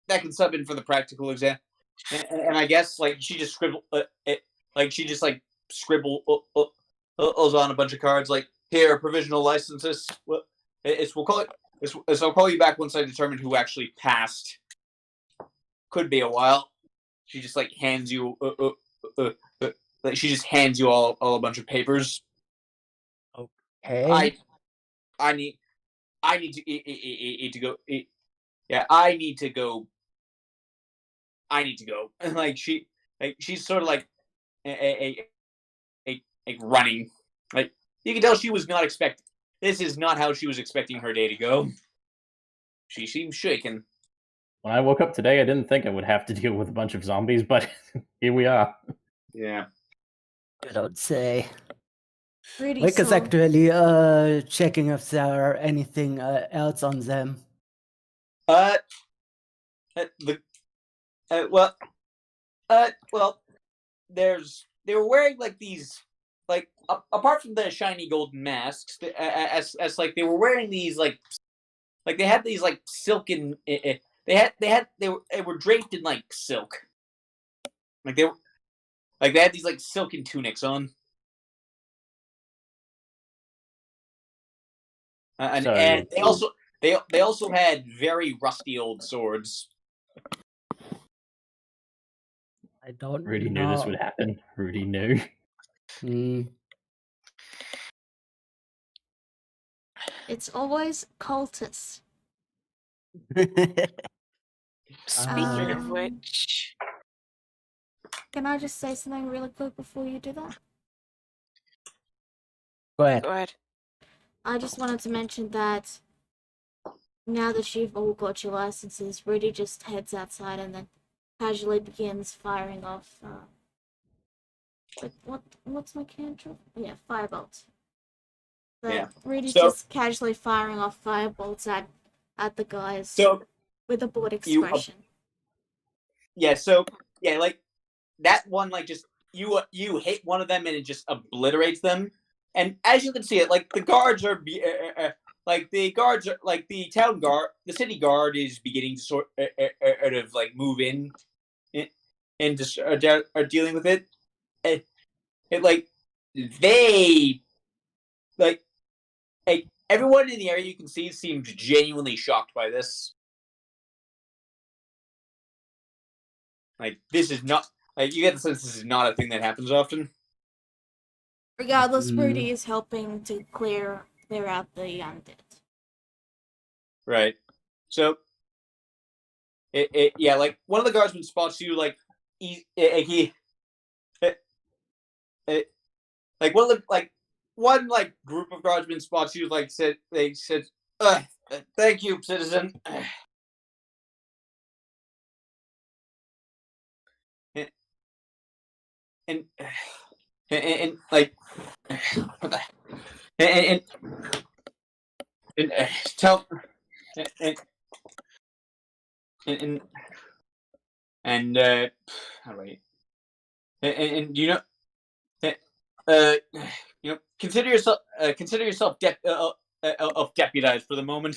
That can sub in for the practical exam, and I guess like she just scribbles on a bunch of cards like here provisional licenses. We'll call it. I'll call you back once I determine who actually passed. Could be a while. She just like hands you. She just hands you all a bunch of papers. Hey, I need to go. Yeah, I need to go. And like she's sort of like running. Like you can tell she was not expecting. This is not how she was expecting her day to go. She seems shaken. when I woke up today, I didn't think I would have to deal with a bunch of zombies, but here we are. Yeah. you don't say. Rudy Wick is saw. actually checking if there are anything else on them. They were wearing like these, like apart from the shiny golden masks, as like they were wearing these like they had these like silken. They were draped in like silk. Like they had these like silken tunics on. And So- and they also had very rusty old swords. I don't Rudy know. knew this would happen. Rudy knew. Hmm. It's always cultists. Speaking of Um, which, Can I just say something really quick before you do that? Go ahead. go ahead. I just wanted to mention that now that you've all got your licenses, Rudy just heads outside and then casually begins firing off. What's my cantrip? Yeah, firebolt. So Yeah. Rudy's So- just casually firing off firebolts at the guys So with a bored you- expression. like that one, like just you hit one of them and it just obliterates them. And as you can see, it like the guards are like the town guard, the city guard is beginning to sort of like move in and just are dealing with it. It like they like everyone in the area you can see seems genuinely shocked by this. Like this is not like you get the sense this is not a thing that happens often. Regardless, Rudy is helping to clear out the undead. Right. So like one of the guardsmen spots you like like one group of guardsmen spots you like said thank you, citizen. And like what the and tell and how do I and you know consider yourself deputized for the moment.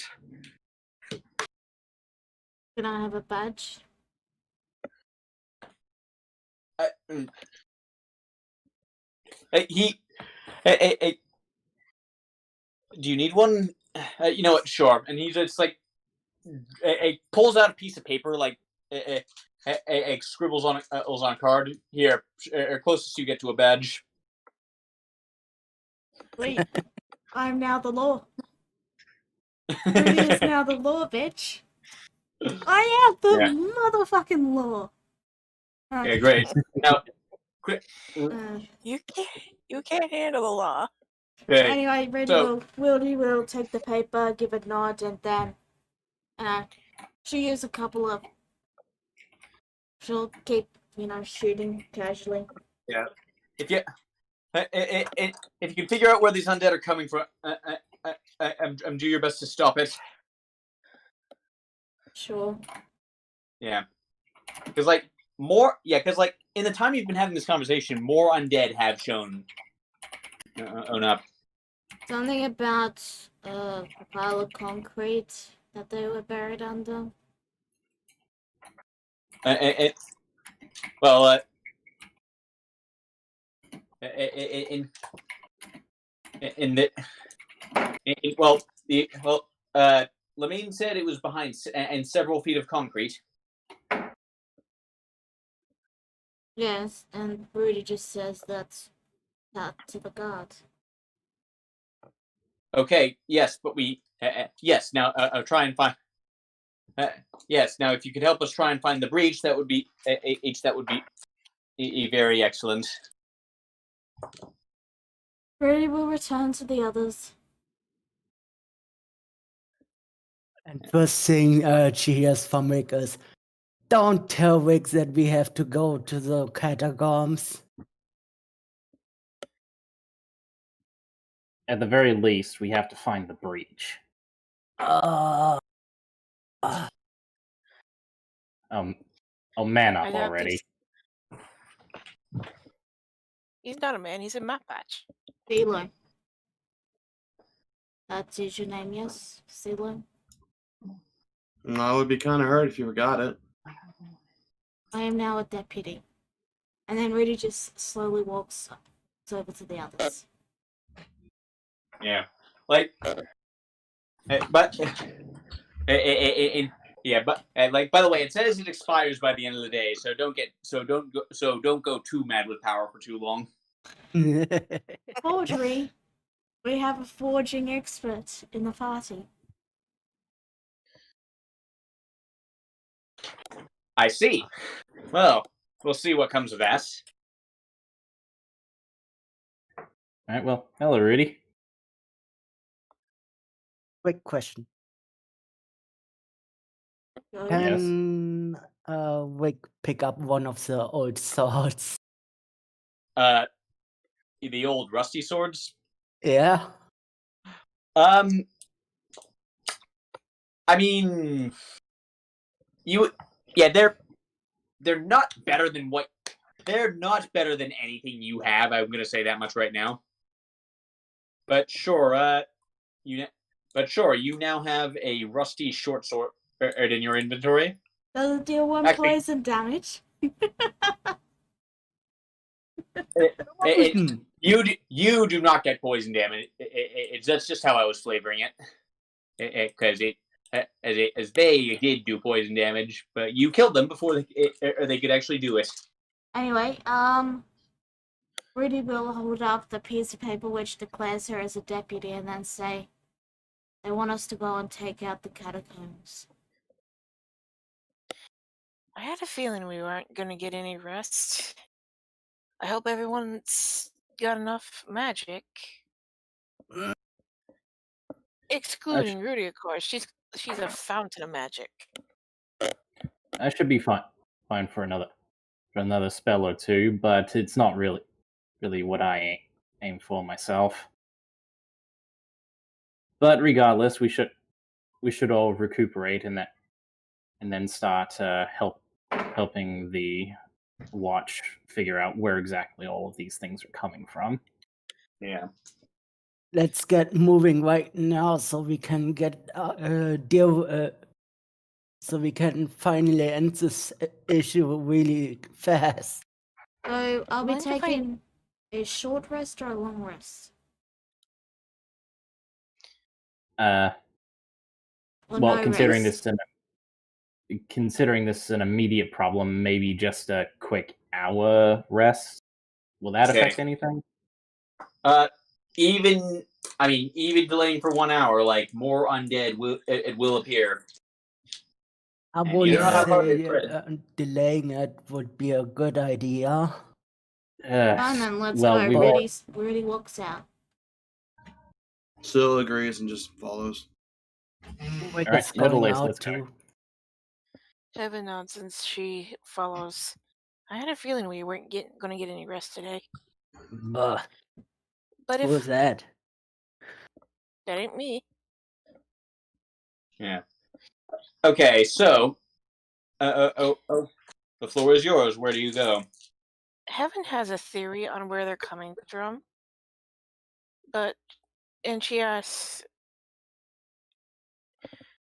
Can I have a badge? He do you need one? You know what? Sure. And he just like pulls out a piece of paper, like scribbles on a card. Here, closest you get to a badge. Wait, I'm now the law. Rudy is now the law, bitch. I am the motherfucking law. Yeah, great. Now, quick. You can't handle the law. Okay, Anyway, Rudy will take the paper, give a nod, and then she use a couple of. She'll keep, shooting casually. yeah. If you can figure out where these undead are coming from, do your best to stop it. Sure. Yeah, because in the time you've been having this conversation, more undead have shown up. Something about a pile of concrete that they were buried under. Lamine said it was behind and several feet of concrete. Yes, and Rudy just says that's that to the guard. Okay, yes, but yes. Now, try and find. Yes, now if you could help us try and find the breach, that would be very excellent. Rudy will return to the others. And first thing she hears from Rick is, don't tell Rick that we have to go to the catacombs. At the very least, we have to find the breach. Uh, Man up I got already. this. He's not a man, he's a map patch. CeeLo. That is your name, yes? CeeLo? No, it would be kind of hard if you forgot it. I am now a deputy. And then Rudy just slowly walks over to the others. Yeah, by the way, it says it expires by the end of the day, so don't go too mad with power for too long. Forgery. We have a forging expert in the party. I see. Well, we'll see what comes of that. All right, well, hello, Rudy. Quick question. Go. Can Rick pick up one of the old swords? The old rusty swords. Yeah. I mean, they're not better than they're not better than anything you have. I'm gonna say that much right now. But sure, you now have a rusty short sword in your inventory. Does it deal 1 Actually- poison damage? You do not get poison damage. That's just how I was flavoring it, because as they did do poison damage, but you killed them before they could actually do it. Anyway, Rudy will hold up the piece of paper which declares her as a deputy and then say, they want us to go and take out the catacombs. I had a feeling we weren't gonna get any rest. I hope everyone's got enough magic. Excluding Rudy, of course. She's a fountain of magic. I should be fine for another spell or two, but it's not really what I aim for myself. But regardless, we should all recuperate and then start helping the watch figure out where exactly all of these things are coming from. Yeah. Let's get moving right now so we can get so we can finally end this issue really fast. So I'll be Mind if I- taking a short rest or a long rest? Or Well, no considering rest? this considering this is an immediate problem, maybe just a quick hour rest. Will that Okay. affect anything? Even delaying for 1 hour, like more undead will appear. I And you would don't know how far they say spread. delaying it would be a good idea. Fine, then let's well, go. we've all, Rudy walks out. Still agrees and just follows. Wick Alright, is going nevertheless, out let's go. too. Heaven nods and she follows. I had a feeling we weren't going to get any rest today. Ugh, But who if is that? that ain't me, Yeah. Okay, so, the floor is yours. Where do you go? Heaven has a theory on where they're coming from. And she asks,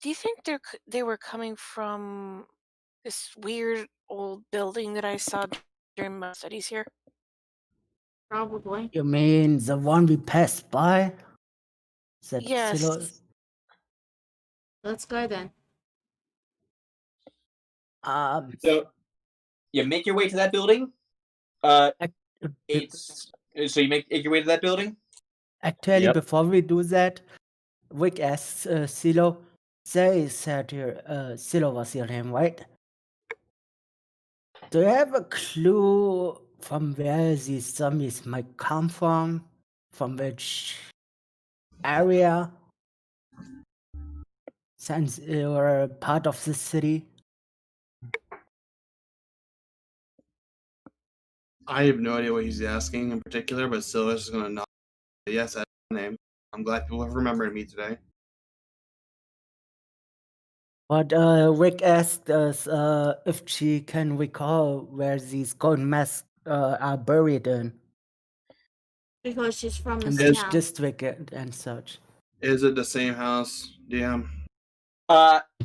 "Do you think they were coming from this weird old building that I saw during my studies here?" Probably. You mean the one we passed by? Is that Yes. Silo? Let's go then. So, you make your way to that building. It's so you make your way to that building. Actually, Yep. before we do that, Wick asks Silo, say said here, Silo was your name, right? Do you have a clue from where these zombies might come from? From which area? Since you're part of the city? I have no idea what he's asking in particular, but Silva's just gonna nod. Yes, that's my name. I'm glad people have remembered me today. But Wick asked us if she can recall where these gold masks are buried in. Because she's from In this which town. district and such. Is it the same house, DM?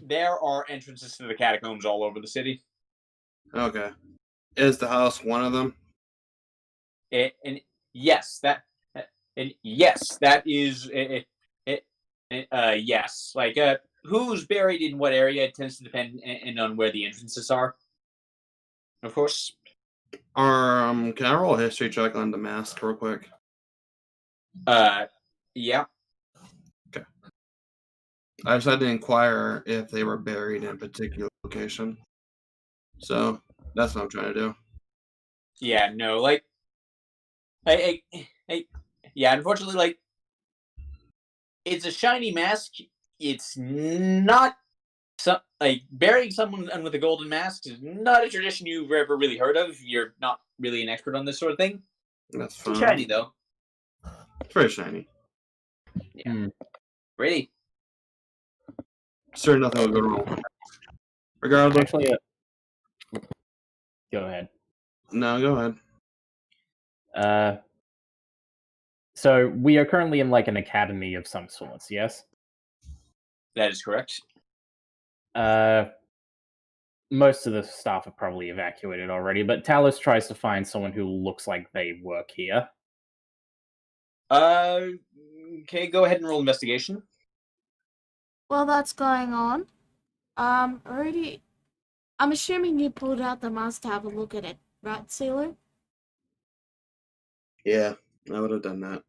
There are entrances to the catacombs all over the city. Okay. Is the house one of them? And yes, that is yes. Like who's buried in what area tends to depend on where the entrances are. Of course. Can I roll a history check on the mask real quick? Yeah. Okay. I just had to inquire if they were buried in a particular location. So that's what I'm trying to do. Yeah. No. Like. Yeah. Unfortunately, like. It's a shiny mask. It's not. Like burying someone with a golden mask is not a tradition you've ever really heard of. You're not really an expert on this sort of thing. That's It's fine. shiny though. It's very shiny. Yeah. Pretty. Sure, nothing will go wrong. Regardless. Actually, go ahead. No, go ahead. So we are currently in like an academy of some sorts, yes? That is correct. Most of the staff are probably evacuated already, but Talos tries to find someone who looks like they work here. Okay, go ahead and roll investigation. While that's going on, Rudy, I'm assuming you pulled out the mask to have a look at it, right, Sealer? Yeah, I would have done that.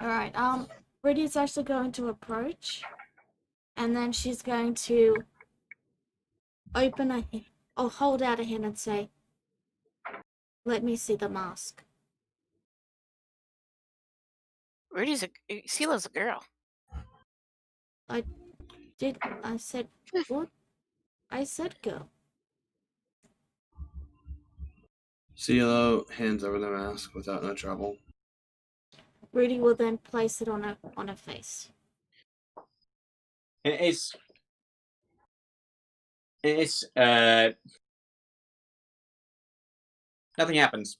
Alright, Rudy's actually going to approach, and then she's going to hold out a hand and say, "Let me see the mask." Sela's a girl. I said, what? I said go. CeeLo hands over the mask without no trouble. Rudy will then place it on a face. It's nothing happens.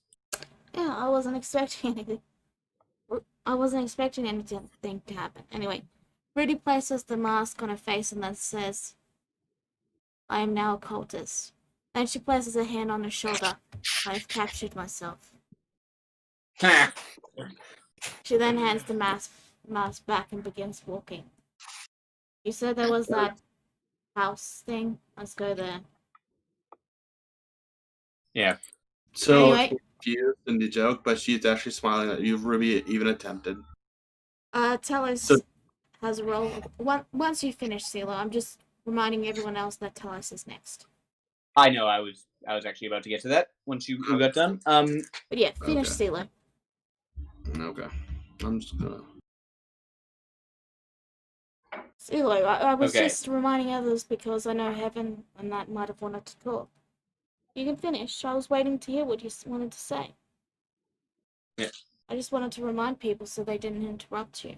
Yeah, I wasn't expecting anything. I wasn't expecting anything to happen. Anyway, Rudy places the mask on her face and then says, "I am now a cultist." Then she places a hand on her shoulder. "I have captured myself." She then hands the mask back and begins walking. You said there was that house thing. Let's go there. Yeah. So Anyway. she's confused in the joke, but she's actually smiling at you, Ruby, even attempted. Talos So- has a roll. Once you finish, CeeLo, I'm just reminding everyone else that Talos is next. I know. I was actually about to get to that once you got done. But yeah, finish Okay. CeeLo. Okay. I'm just gonna. CeeLo, I was Okay. just reminding others because I know Heaven and that might have wanted to talk. You can finish. I was waiting to hear what you wanted to say. Yeah. I just wanted to remind people so they didn't interrupt you.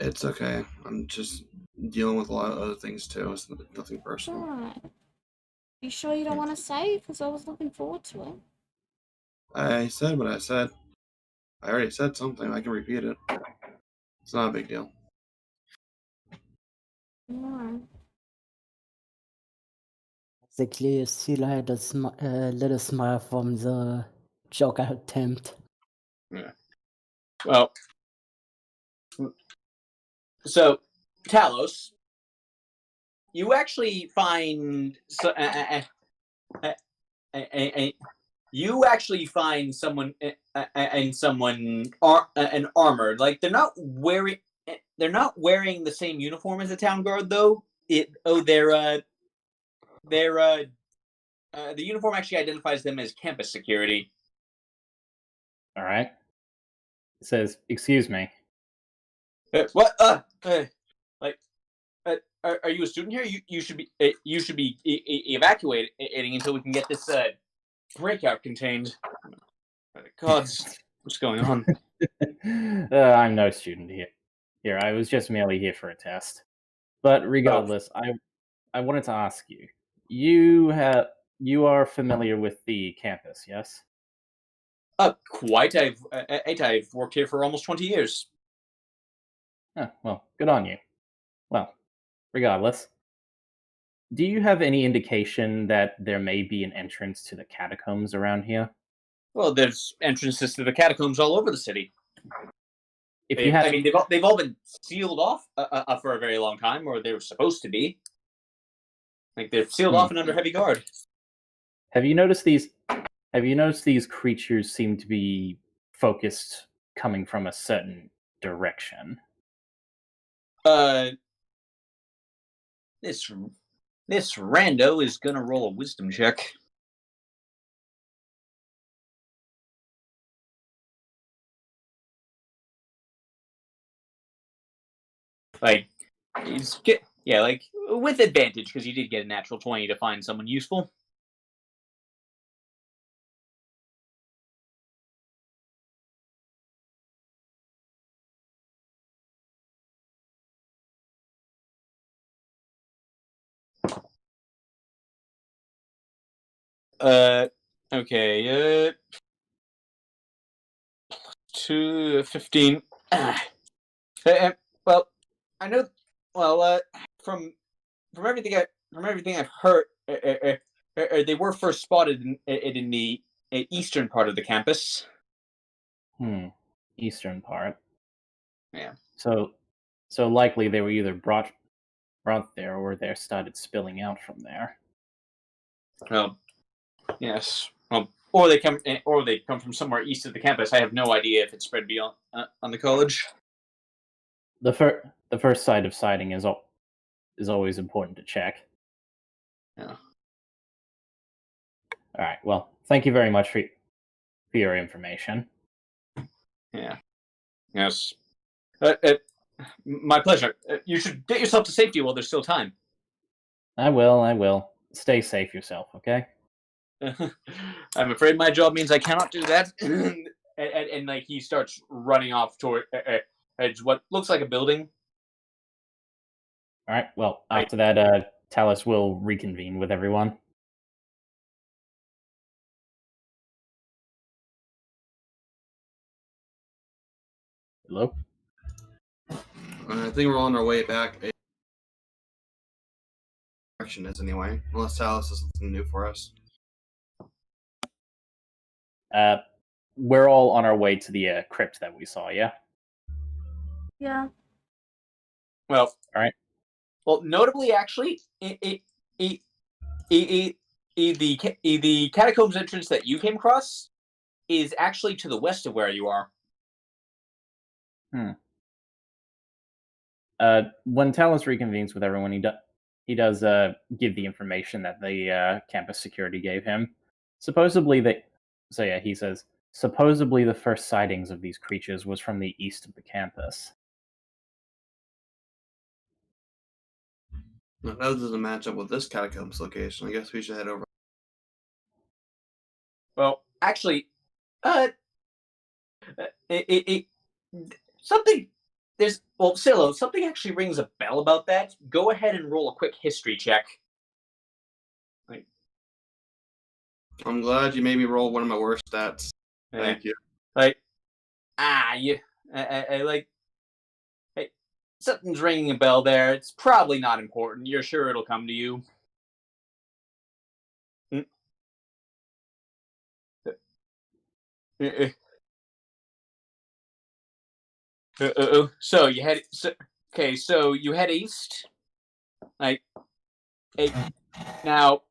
It's okay. I'm just dealing with a lot of other things too. It's nothing personal. Alright. You sure you don't want to say? Because I was looking forward to it. I said what I said. I already said something. I can repeat it. It's not a big deal. Alright. Basically, Sila had a little smile from the joke attempt. Well, so Talos, you actually find you actually find someone an armored. Like they're not wearing the same uniform as the town guard though. The uniform actually identifies them as campus security. All right. It says, "Excuse me." What? Are you a student here? You should be evacuating until we can get this breakout contained. Gods, what's going on? I'm no student here. I was just merely here for a test. But regardless, I wanted to ask you. You are familiar with the campus, yes? Quite. I've worked here for almost 20 years. Oh, well, good on you. Well, regardless, do you have any indication that there may be an entrance to the catacombs around here? Well, there's entrances to the catacombs all over the city. If you had, They've all been sealed off for a very long time, or they were supposed to be. Like they're sealed off and under heavy guard. Have you noticed these creatures seem to be focused coming from a certain direction? This rando is gonna roll a wisdom check. Like with advantage because you did get a natural 20 to find someone useful. Okay. 15. Well, I know. Well, from everything I've heard, they were first spotted in the eastern part of the campus. Eastern part. Yeah. So likely they were either brought there or they started spilling out from there. Well, yes. Well, or they come from somewhere east of the campus. I have no idea if it spread beyond on the college. The first site of sighting is always important to check. Yeah. All right. Well, thank you very much for your information. Yeah. Yes. My pleasure. You should get yourself to safety while there's still time. I will. Stay safe yourself, okay? I'm afraid my job means I cannot do that. and like he starts running off toward what looks like a building. All right. Well, after that, Talos will reconvene with everyone. Hello? I think we're on our way back. Direction is anyway, unless Talos has something new for us. We're all on our way to the crypt that we saw, yeah? Yeah. Well, All right. Well, notably, actually, the catacombs entrance that you came across is actually to the west of where you are. When Talus reconvenes with everyone, he does give the information that the campus security gave him. He says supposedly the first sightings of these creatures was from the east of the campus. Now, that doesn't match up with this catacombs location. I guess we should head over. Well, actually, something. Silo, something actually rings a bell about that. Go ahead and roll a quick history check. I'm glad you made me roll one of my worst stats. Thank you. Something's ringing a bell there. It's probably not important. You're sure it'll come to you. So you head. So you head east. Now.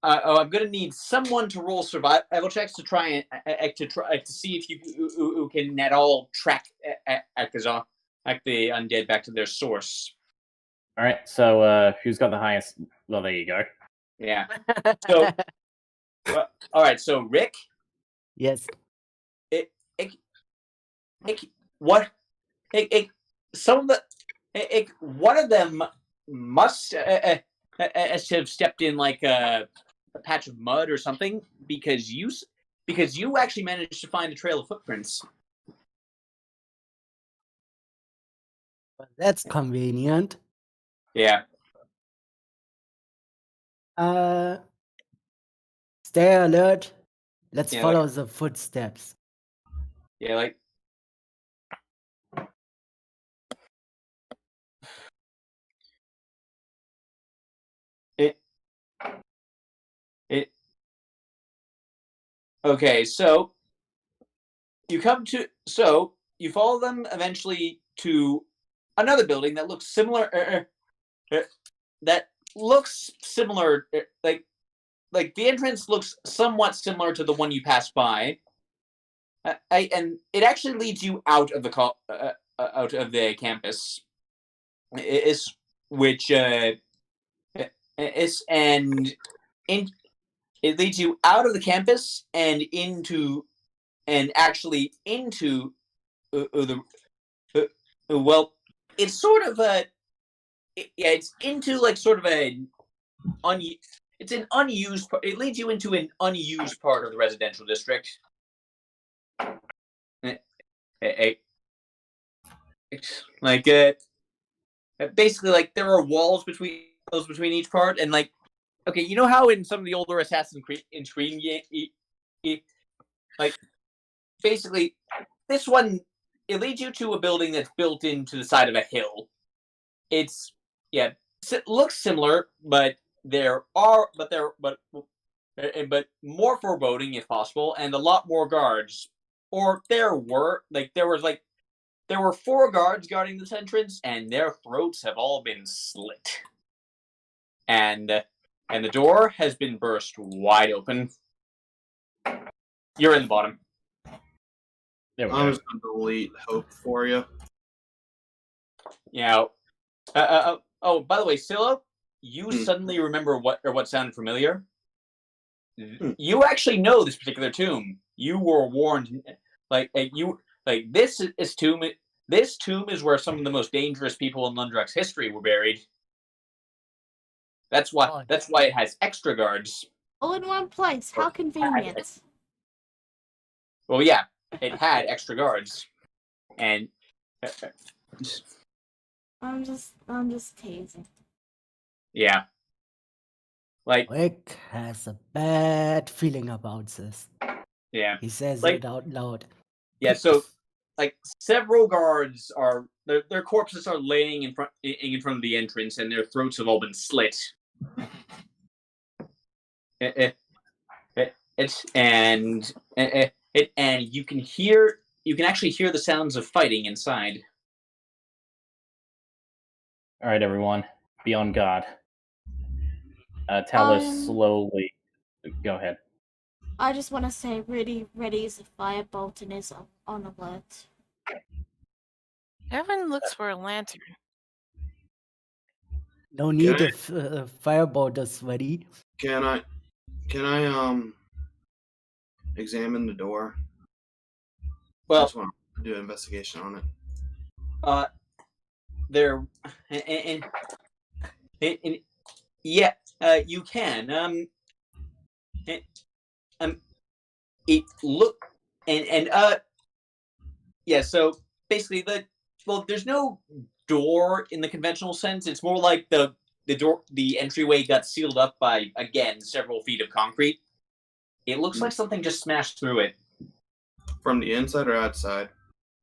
I'm gonna need someone to roll survival checks to try and to see if you can at all track the undead back to their source. All right. So who's got the highest? Well, there you go. Yeah. So, all right. So Rick. Yes. One of them must have stepped in like a patch of mud or something because you actually managed to find a trail of footprints. Well, that's convenient. Yeah. Stay alert. Let's Yeah, follow the footsteps. Yeah, like. Okay, so you follow them eventually to another building that looks similar. Like the entrance looks somewhat similar to the one you passed by, and it actually leads you out of the campus. It leads you out of the campus and into the it's sort of it's into like sort of it's an unused. It leads you into an unused part of the residential district. Basically, like there are walls between each part, and like, okay, you know how in some of the older Assassin's Creed like basically this one, it leads you to a building that's built into the side of a hill. It looks similar, but there are more foreboding if possible, and a lot more guards. Or there were 4 guards guarding this entrance, and their throats have all been slit, and the door has been burst wide open. You're in the bottom. There we I'm go. just gonna delete hope for you. Yeah. Oh, by the way, Silo, you suddenly remember what sounded familiar. You actually know this particular tomb. You were warned, this tomb. This tomb is where some of the most dangerous people in Lundrak's history were buried. That's why it has extra guards. All in one place. How convenient. Well, yeah, it had extra guards, and I'm just teasing. yeah, like Rick has a bad feeling about this. yeah, He says like, it out loud. Yeah, so like several guards are their corpses are laying in front of the entrance, and their throats have all been slit. And you can actually hear the sounds of fighting inside. All right, everyone, be on guard. Talus slowly. Go ahead. I just want to say, Rudy readies a firebolt and is on alert. Evan looks for a lantern. No need of firebolt is ready. Can I examine the door? I Well, just want to do an investigation on it. there, yeah, you can. It look yeah. So basically, there's no door in the conventional sense. It's more like the entryway got sealed up by, again, several feet of concrete. It looks like something just smashed through it. From the inside or outside?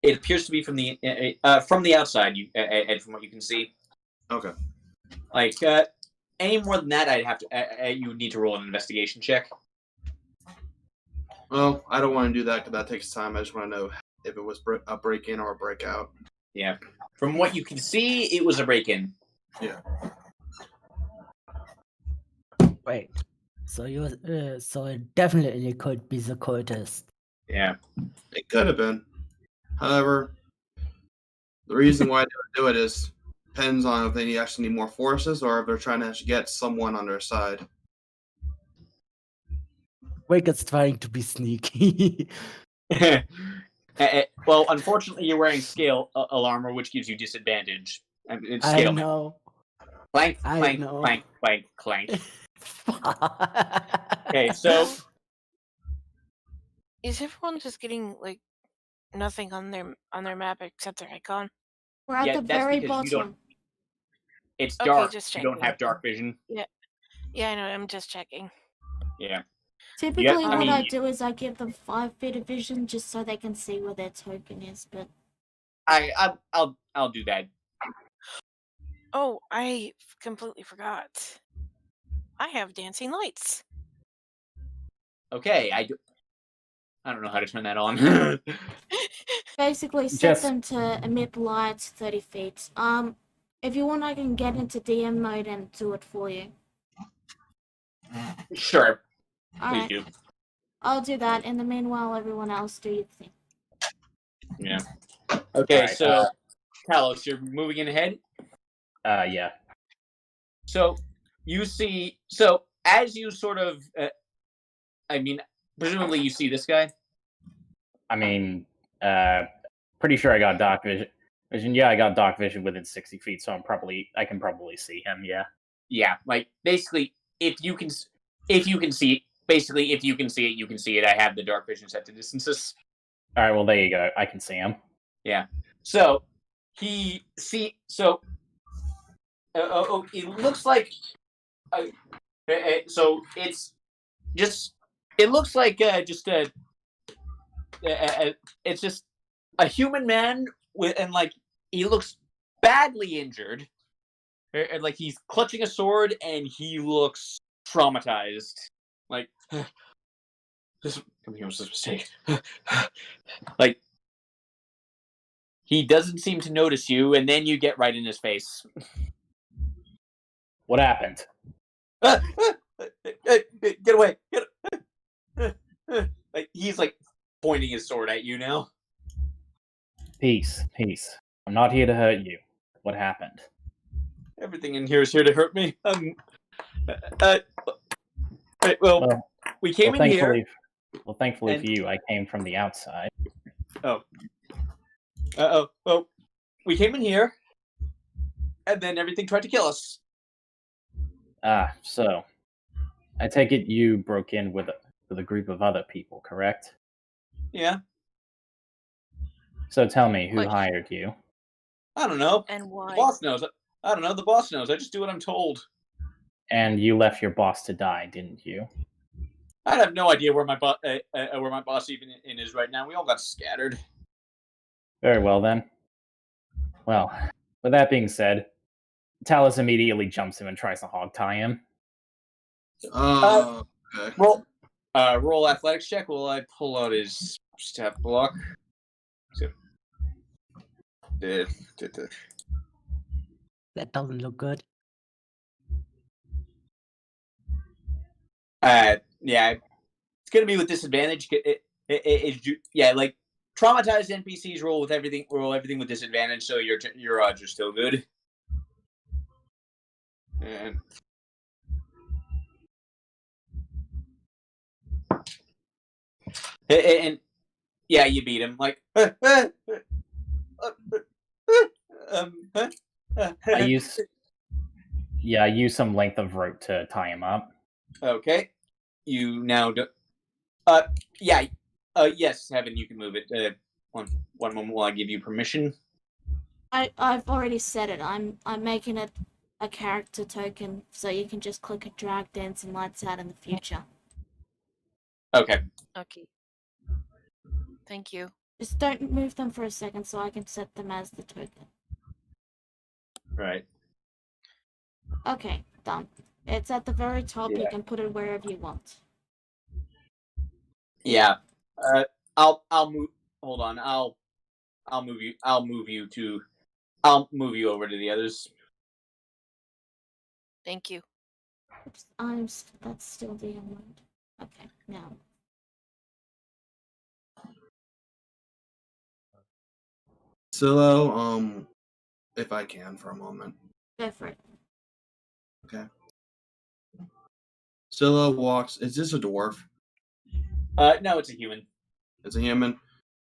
It appears to be from the outside. And from what you can see. Okay. Like any more than that, I'd have to. You would need to roll an investigation check. Well, I don't want to do that because that takes time. I just want to know if it was a break-in or a breakout. Yeah. From what you can see, it was a break-in. Yeah. Wait. So so it definitely could be the cultist. Yeah. It could have been. However, the reason why they would do it is depends on if they actually need more forces or if they're trying to actually get someone on their side. Wake is trying to be sneaky. Well, unfortunately, you're wearing scale armor, which gives you disadvantage. It's I scale. know. Clank, I clank, know. clank, clank, clank. Okay, so Is everyone just getting like nothing on their map except their icon? We're at Yeah, the that's very because you don't- bottom. it's Okay, dark. just You don't checking. have dark vision. Yeah, I know. I'm just checking. Yeah. Typically, I what mean- I do is I give them 5 feet of vision just so they can see where their token is. But I'll do that. Oh, I completely forgot. I have dancing lights. Okay, I don't know how to turn that on. basically, set Just- them to emit lights 30 feet. If you want, I can get into DM mode and do it for you. Sure, please Alright, do. I'll do that. In the meanwhile, everyone else do your thing. Yeah. Okay, Alright, so Talos, you're moving in ahead. Yeah. So you see. So as you sort of, I mean, presumably you see this guy. I mean, pretty sure I got dark vision. Yeah, I got dark vision within 60 feet, so I can probably see him. Yeah. Yeah, like basically, if you can see it. Basically, if you can see it, you can see it. I have the dark vision set to distances. All right. Well, there you go. I can see him. Yeah. So he see. So it looks like. So it's just. It looks like just a. It's just a human man and like he looks badly injured. And like he's clutching a sword and he looks traumatized. Like this was a mistake. Like he doesn't seem to notice you, and then you get right in his face. What happened? Get away! Like he's like pointing his sword at you now. Peace. I'm not here to hurt you. What happened? Everything in here is here to hurt me. We came in here. Thankfully and- for you, I came from the outside. Well, we came in here, and then everything tried to kill us. So I take it you broke in with a group of other people, correct? Yeah, So tell me, who Like- hired you? I don't know. And The why? boss knows. I don't know. The boss knows. I just do what I'm told. And you left your boss to die, didn't you? I have no idea where my boss even is right now. We all got scattered. Very well then. Well, with that being said, Talus immediately jumps him and tries to hog tie him. Okay. Roll athletics check. Will I pull out his step block? That doesn't look good. Yeah, it's gonna be with disadvantage. Yeah, like traumatized NPCs roll everything with disadvantage, so your odds are still good. And yeah, you beat him. Like, I use some length of rope to tie him up. Okay, you now do. Yeah. Yes, Heaven, you can move it. One moment while I give you permission. I've already said it. I'm making it a character token, so you can just click and drag dancing lights out in the future. Okay. Okay. Thank you. Just don't move them for a second, so I can set them as the token. Right. Okay, done. It's at the very top. Yeah. You can put it wherever you want. Yeah. I'll move. Hold on. I'll move you. I'll move you over to the others. Thank you. Oops, that's still the mode. Okay, now. Silo, if I can for a moment. Go for it. Okay. Silo walks. Is this a dwarf? No, it's a human. It's a human.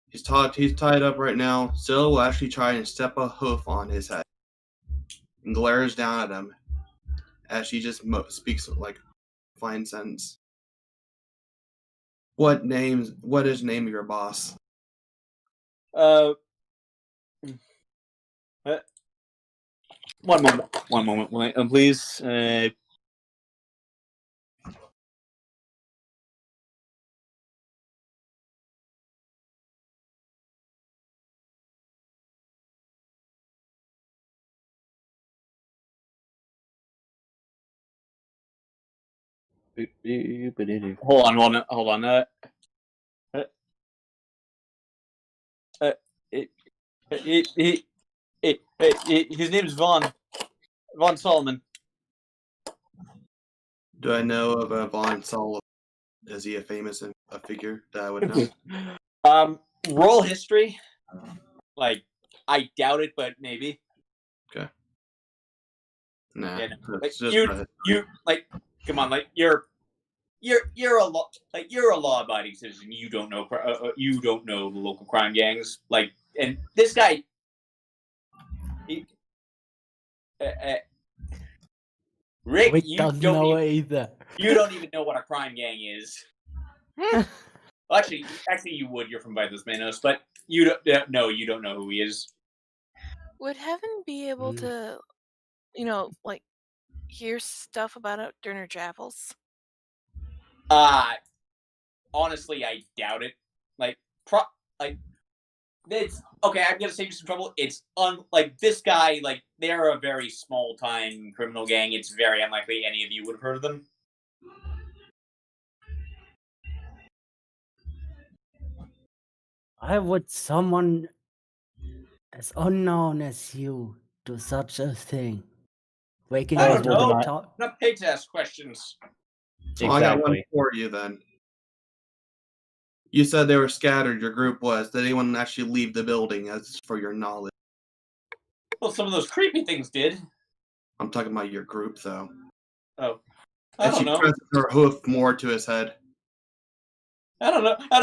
He's tied up right now. Silo will actually try and step a hoof on his head and glares down at him as she just speaks like fine sentence. What is the name of your boss? One moment, please. Hold on. His name's Von Solomon. Do I know of Von Solomon? Is he a famous figure that I would know? Roll history. Like, I doubt it, but maybe. Okay. Nah. Yeah, no. Like, Just you like, come on, like you're a law-abiding citizen. You don't know the local crime gangs. Like, and this guy, Rick, Rick you doesn't don't know even, either. you don't even know what a crime gang is. Well, actually, you would. You're from Vitus Manos, but you don't. No, you don't know who he is. Would Heaven be able to, like, hear stuff about it during her travels? Honestly, I doubt it. Like, it's okay. I'm gonna save you some trouble. It's like this guy. Like, they're a very small time criminal gang. It's very unlikely any of you would have heard of them. Why would someone as unknown as you do such a thing? Waking I up don't to know. the I'm top. not paid to ask questions. So I got one Exactly. for you then. You said they were scattered, your group was. Did anyone actually leave the building, as for your knowledge? Well, some of those creepy things did. I'm talking about your group, though. Oh, I And don't she know. presses her hoof more to his head. I don't know. I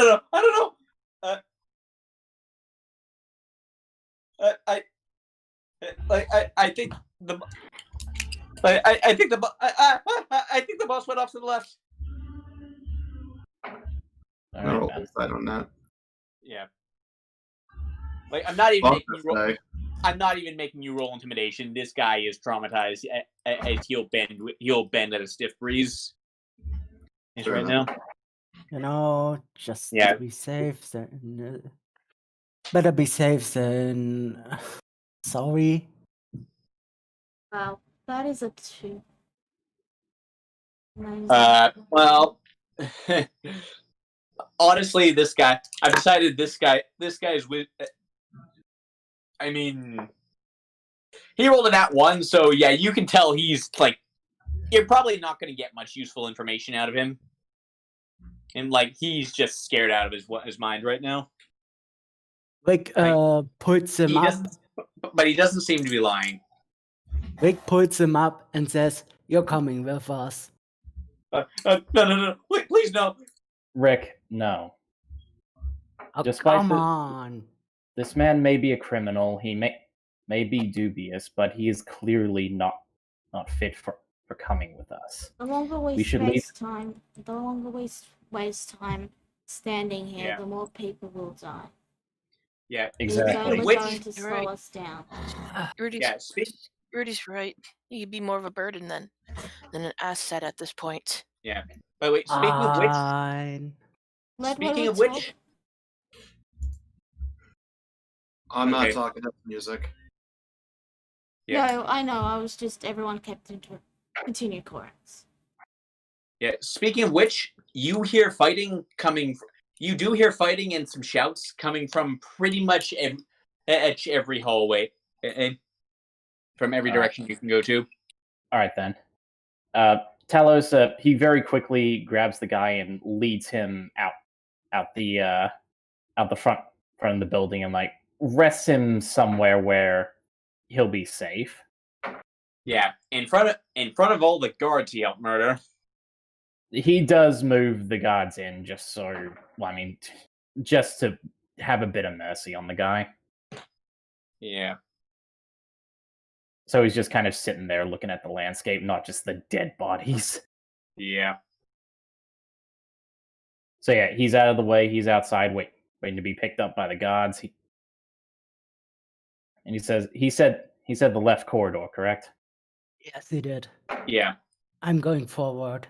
think the I think the bus went off to the left. All No, right, man. I don't know. Yeah. Like, I'm not even Fuck making you this roll. guy. I'm not even making you roll intimidation. This guy is traumatized. As he'll bend at a stiff breeze. Sure Right enough. now. Just Yeah. to be safe. Better be safe than sorry. Wow, that is a 2. Amazing. Well, honestly, I've decided this guy's with. I mean, He rolled a nat 1, so yeah, you can tell he's like, you're probably not going to get much useful information out of him, and like he's just scared out of his mind right now. Rick puts him He up. doesn't, but he doesn't seem to be lying. Rick puts him up and says, "You're coming with us." No, please no. Rick, no. Oh, Despite come the- on. This man may be a criminal. He may be dubious, but he is clearly not fit for coming with us. The longer we should waste time, standing here, Yeah. the more people will die. Yeah, Exactly. It's only Which- going to slow Right. us down. Rudy's, Yeah, speak- Rudy's right. He'd be more of a burden than an asset at this point. But wait, speaking of which, Fine. Let speaking Willie of which, talk. I'm not Okay. talking to music. Yeah. No, I know. I was just everyone kept into continue chorus. yeah. Speaking of which, you hear fighting coming. You do hear fighting and some shouts coming from pretty much every hallway, and from every direction you can go to. All right then. Talos, he very quickly grabs the guy and leads him out the front of the building and like rests him somewhere where he'll be safe. Yeah, in front of all the guards he helped murder. He does move the guards in just just to have a bit of mercy on the guy. Yeah. So he's just kind of sitting there looking at the landscape, not just the dead bodies. Yeah. So yeah, he's out of the way. He's outside, waiting to be picked up by the guards. And he said the left corridor, correct? Yes, he did. Yeah. I'm going forward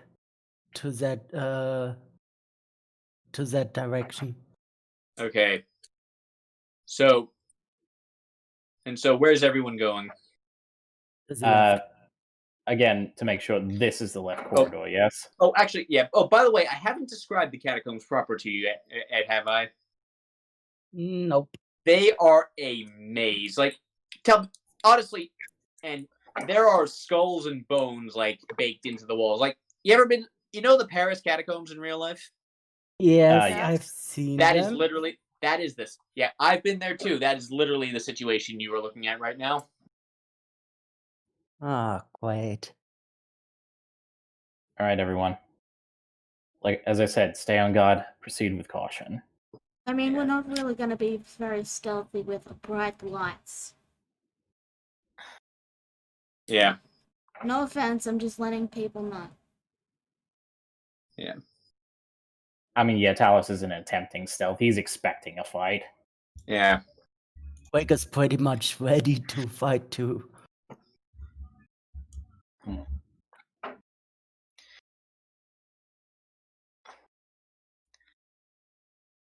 to that direction. Okay. So where's everyone going? To the left. Again, to make sure this is the left corridor, yes? Oh, actually, yeah. Oh, by the way, I haven't described the catacombs proper to you yet, have I? Nope. They are a maze. Like, honestly, and there are skulls and bones like baked into the walls. Like, you ever been? You know the Paris catacombs in real life? Yes, yes. I've seen That them. is literally. That is this. Yeah, I've been there too. That is literally the situation you are looking at right now. Ah, great. All right, everyone. Like as I said, stay on guard. Proceed with caution. I mean, Yeah. we're not really going to be very stealthy with bright lights. Yeah. No offense, I'm just letting people know. I mean, yeah, Talos isn't attempting stealth. He's expecting a fight. Yeah. Wake is pretty much ready to fight too.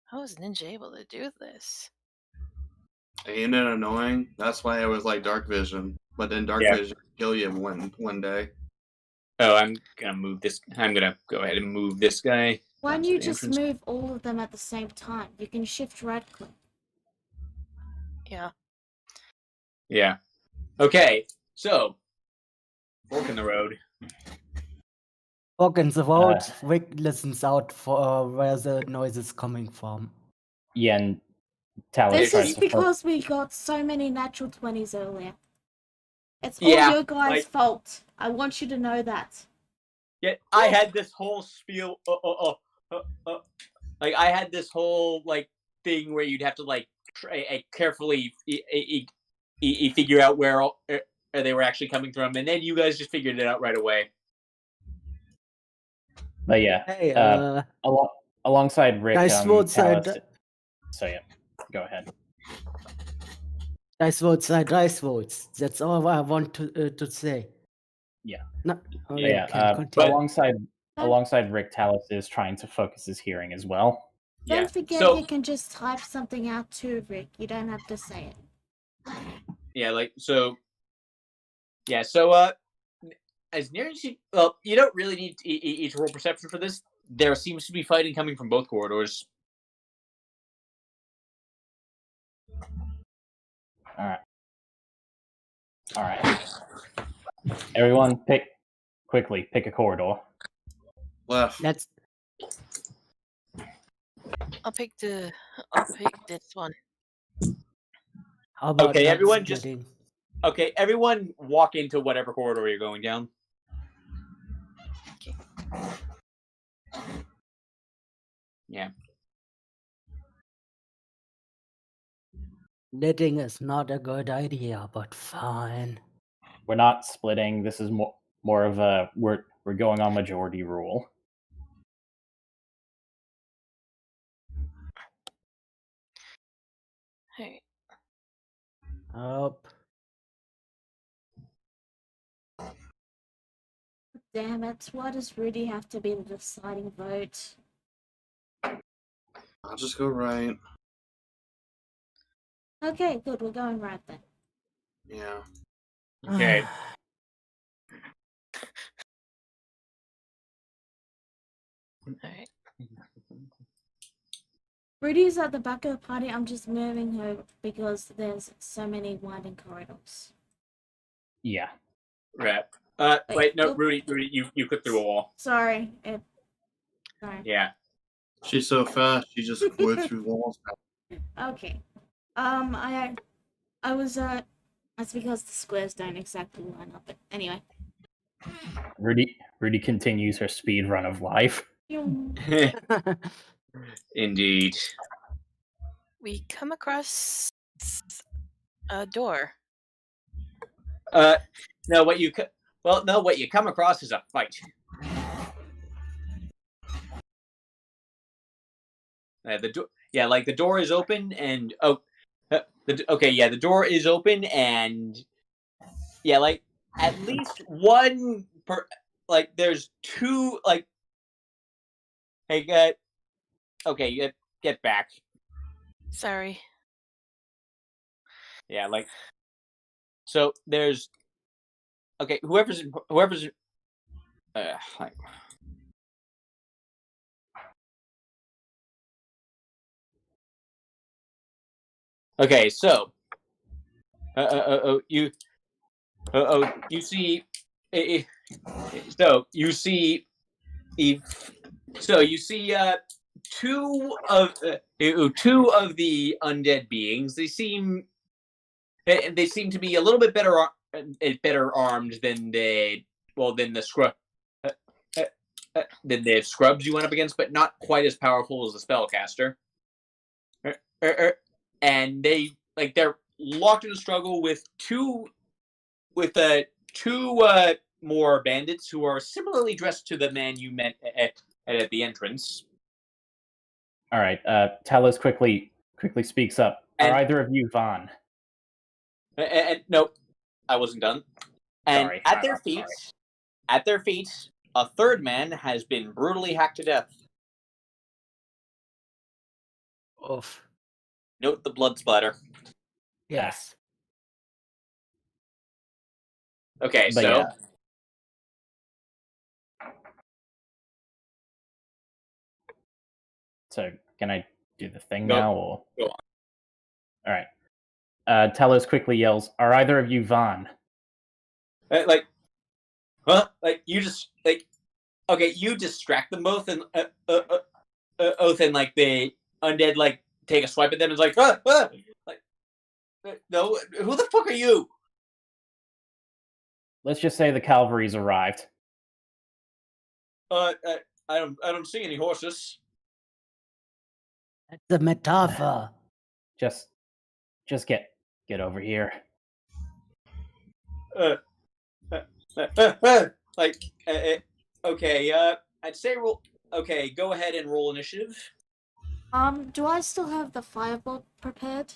How is Ninja able to do this? Ain't it annoying? That's why it was like dark vision. But then dark Yeah. vision kill you one day. Oh, I'm gonna move this. I'm gonna go ahead and move this guy. Why don't down to you the just entrance. move all of them at the same time? You can shift right click. Yeah. Yeah. Okay. So, fork in the road. Walk in the road. Rick listens out for where the noise is coming from. Yeah, and Talos This tries is to because we got so many natural 20s earlier. It's Yeah, all your guys' like- fault. I want you to know that. Yeah, I had this whole spiel. Like I had this whole like thing where you'd have to like carefully figure out where they were actually coming from, and then you guys just figured it out right away. But yeah, Hey, alongside Rick, Dice roadside. Talos. So yeah, go ahead. dice votes are dice votes. That's all I want to say. Yeah. No, But okay, yeah, can continue. alongside Rick, Talos is trying to focus his hearing as well. Yeah. Don't forget So you can just type something out too, Rick. You don't have to say it. yeah, like so. Yeah. So as near as you you don't really need each roll perception for this. There seems to be fighting coming from both corridors. All right. All right. Everyone, pick a corridor. Left. Let's. I'll pick this one. How about Okay, not everyone just- splitting? Okay, everyone walk into whatever corridor you're going down. Okay. Yeah. Splitting is not a good idea, but fine. We're not splitting. This is more of a we're going on majority rule. Hey, Up. Damn it, why does Rudy have to be the deciding vote? I'll just go right. Okay, good, we're going right then. Yeah. Okay. alright. Rudy's at the back of the party, I'm just moving her because there's so many winding corridors. Yeah. Right. Wait, Wait, no, oop. Rudy, you clicked through a wall. Sorry, sorry. Yeah. She's so fast, she just went through walls. Okay. I was that's because the squares don't exactly line up. But anyway. Rudy continues her speed run of life. Indeed. We come across a door. No, what you come across is a fight. The door is open, and the door is open, and at least one there's two hey, get back. Sorry. Yeah, so there's whoever's okay, so you see so you see two of the undead beings. They seem to be a little bit better armed than the scrubs you went up against, but not quite as powerful as the spellcaster. And they're locked in a struggle with two more bandits who are similarly dressed to the man you met at the entrance. All right. Talos quickly speaks up. Are And- either of you Vaughn? And no, I wasn't done. And Sorry. at their feet, a third man has been brutally hacked to death. Oof. Note the blood splatter. Yes. Okay, But so yeah. So can I do the thing Go- now, or go on. All right. Talos quickly yells, "Are either of you Vaughn?" huh? You just you distract them both, and Oath and the undead take a swipe at them, and it's no, who the fuck are you? Let's just say the cavalry's arrived. I don't see any horses. That's a metaphor. Just get over here. Okay. I'd say roll. Okay, go ahead and roll initiative. Do I still have the firebolt prepared?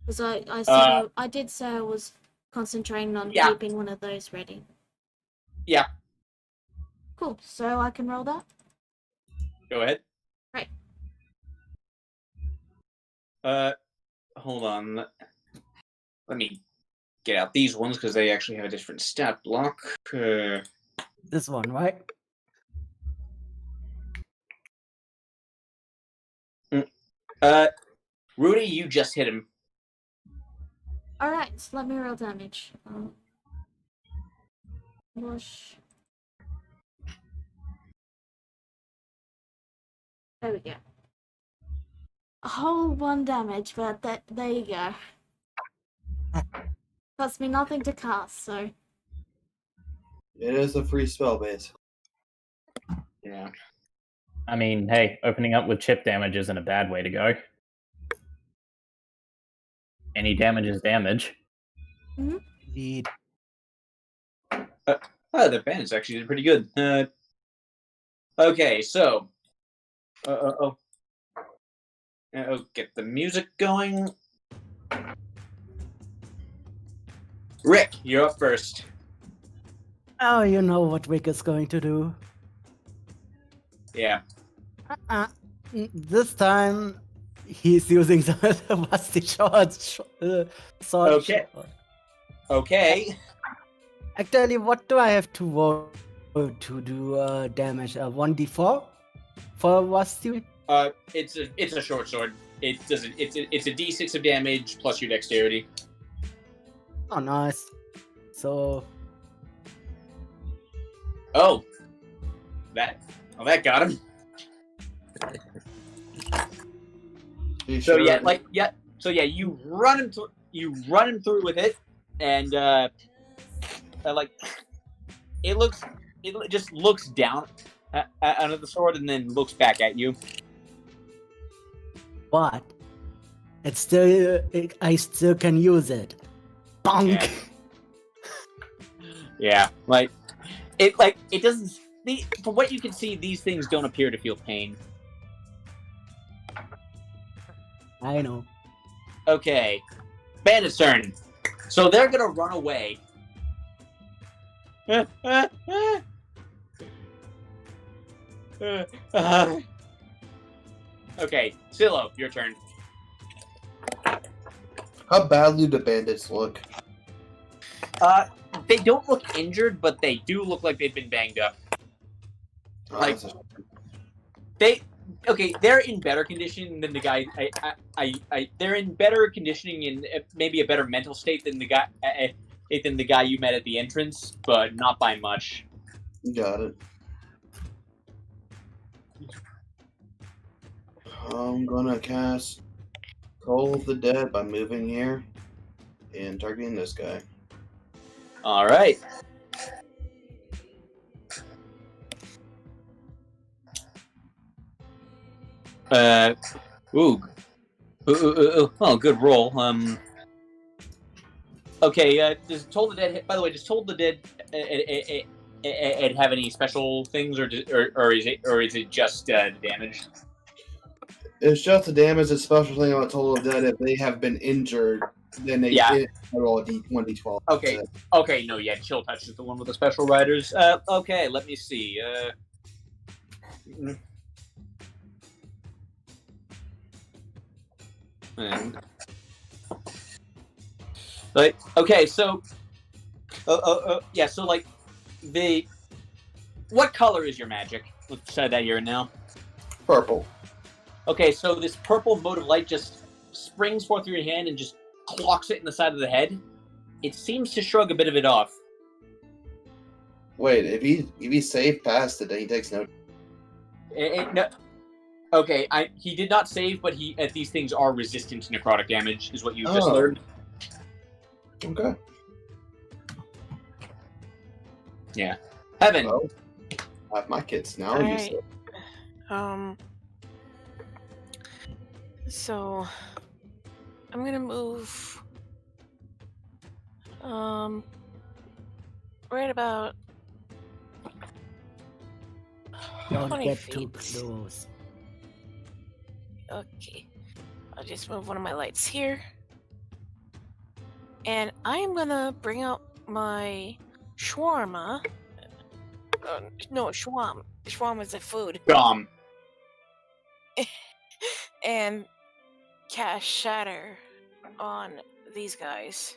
Because I did say I was concentrating on Yeah. keeping one of those ready. Yeah. Cool. So I can roll that? Go ahead. Right. Hold on. Let me get out these ones because they actually have a different stat block. This one, right? Rudy, you just hit him. Alright, so let me roll damage. Mush. There we go. A whole 1 damage, but there you go. Cost me nothing to cast, so. It is a free spell base. Yeah. I mean, hey, opening up with chip damage isn't a bad way to go. Any damage is damage. Indeed. The bandits actually did pretty good. Okay, so. Get the music going. Rick, you're up first. Oh, you know what Rick is going to do. Yeah. This time, he's using the rusty sword. Okay. Okay. Actually, what do I have to roll to do damage? 1d4 for rusty? It's a short sword. It doesn't. It's a d6 of damage plus your dexterity. Oh, nice. So, Oh, that got him. You So sure? yeah, So yeah, you run him through. You run him through with it, and it just looks down out of the sword and then looks back at you. but it's still, I still can use it. Bonk! Yeah, it doesn't. From what you can see, these things don't appear to feel pain. I know. Okay, bandit's turn. So they're gonna run away. Okay, Silo, your turn. How badly do bandits look? They don't look injured, but they do look like they've been banged up. Oh, Like- that's They're in better condition than the guy. They're in better conditioning and maybe a better mental state than the guy you met at the entrance, but not by much. got it. I'm gonna cast Call of the Dead by moving here and targeting this guy. All right. Ooh. Oh, good roll. Okay. Does Toll the Dead? By the way, does Toll the Dead it have any special things, or is it just damage? It's just the damage. The special thing about Toll of the Dead, if they have been injured, then they roll a 1d12. Okay. Okay. No. Yeah. Chill Touch is the one with the special riders. Okay. Let me see. Okay, so yeah, so what color is your magic? Let's say that you're in now. Purple. Okay, so this purple mote of light just springs forth through your hand and just clocks it in the side of the head. It seems to shrug a bit of it off. Wait, if he saved past it, then he takes no. No, okay, he did not save, but these things are resistant to necrotic damage, is what you just learned. Okay. Yeah. Heaven. Well, I have my kids now. You Alright. said. So I'm gonna move right about Don't 20 get too feet. close. Okay. I'll just move one of my lights here. And I am gonna bring out my shawarma. No, shawam. Shawam is a food. Gom. And cast shatter on these guys.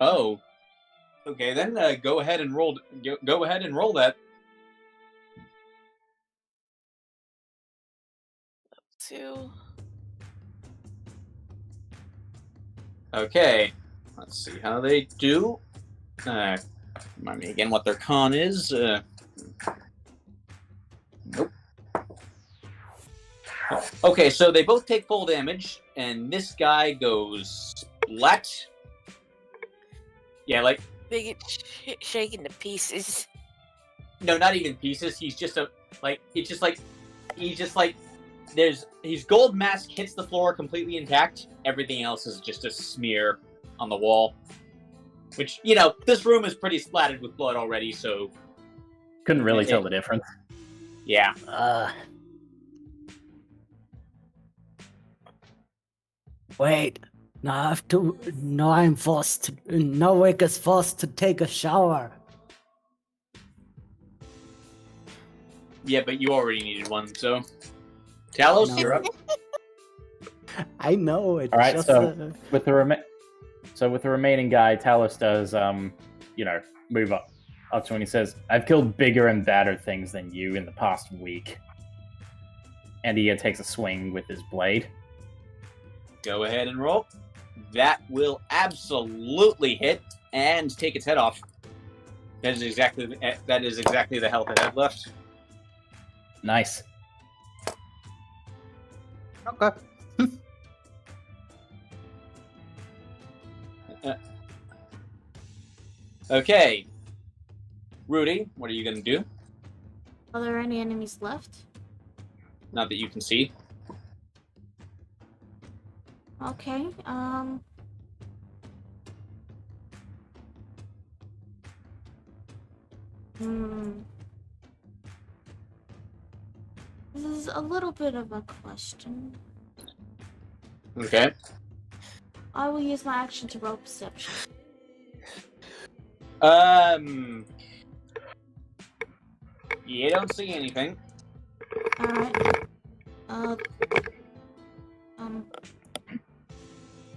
Oh. Okay, then go ahead and roll. Go ahead and roll that. 2. Okay. Let's see how they do. Remind me again what their con is. Nope. Okay, so they both take full damage, and this guy goes splat. Yeah, like They get shaken to pieces. no, not even pieces. He's just his gold mask hits the floor completely intact. Everything else is just a smear on the wall. Which, this room is pretty splattered with blood already, so Couldn't really tell the difference. yeah. Wait. Now I'm forced to. Now Wick is forced to take a shower. Yeah, but you already needed one, so Talos, No. you're up. I know. It's All right, just, so with the remaining guy, Talos does move up to him. He says, "I've killed bigger and badder things than you in the past week." And he takes a swing with his blade. Go ahead and roll. That will absolutely hit and take its head off. That is exactly the health it had left. Nice. okay. Okay. Rudy, what are you going to do? Are there any enemies left? Not that you can see. Okay, This is a little bit of a question. Okay. I will use my action to roll perception. You don't see anything. Alright.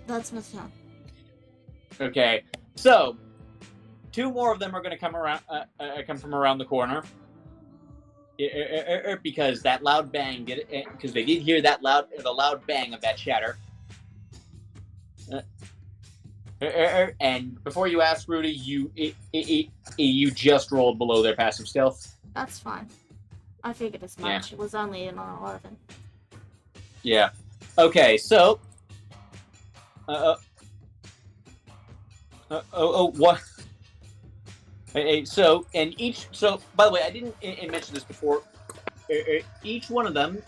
That's my turn. Okay. So, two more of them are going to come around, come from around the corner. Because that loud bang did it. Because they did hear the loud bang of that shatter. And before you ask, Rudy, you just rolled below their passive stealth. That's fine. I figured as much. Yeah. It was only an 11. Yeah. Okay, so. What? So, by the way, I didn't mention this before. Each one of them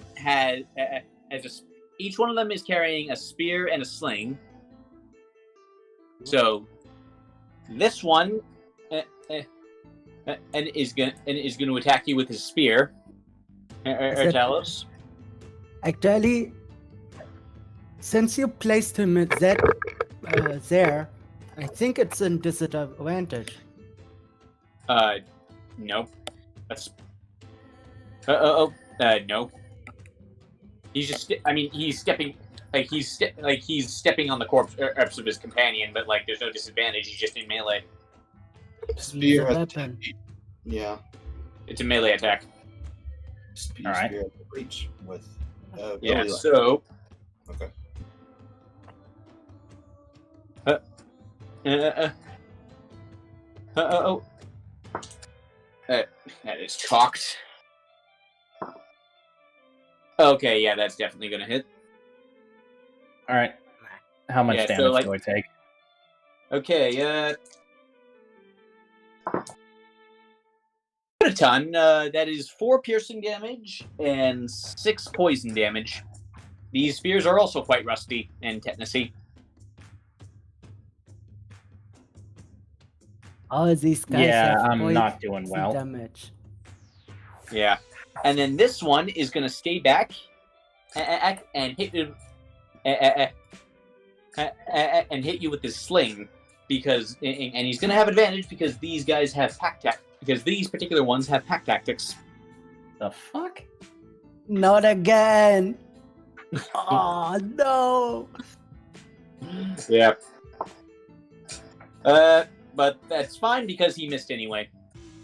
each one of them is carrying a spear and a sling. So, this one is going to attack you with his spear. Talos. Actually, since you placed him at that there, I think it's a disadvantage. No. That's. No. He's just. He's stepping. He's stepping on the corpse of his companion, but there's no disadvantage. He's just in melee. Spear It's a has weapon. yeah. It's a melee attack. Spear, All right. spear has reach with. Yeah. ability So. Okay. That is chalked. Okay, yeah, that's definitely gonna hit. All right. How much Yeah, so, damage do I take? Okay, a ton. That is 4 piercing damage and 6 poison damage. These spears are also quite rusty and tetanusy. All of these guys Yeah, have I'm not doing poison well. damage. Yeah, and then this one is gonna stay back and hit you, and hit you with his sling and he's gonna have advantage because these guys have because these particular ones have pack tactics. The fuck? Not again! Oh no! Yeah. But that's fine because he missed anyway.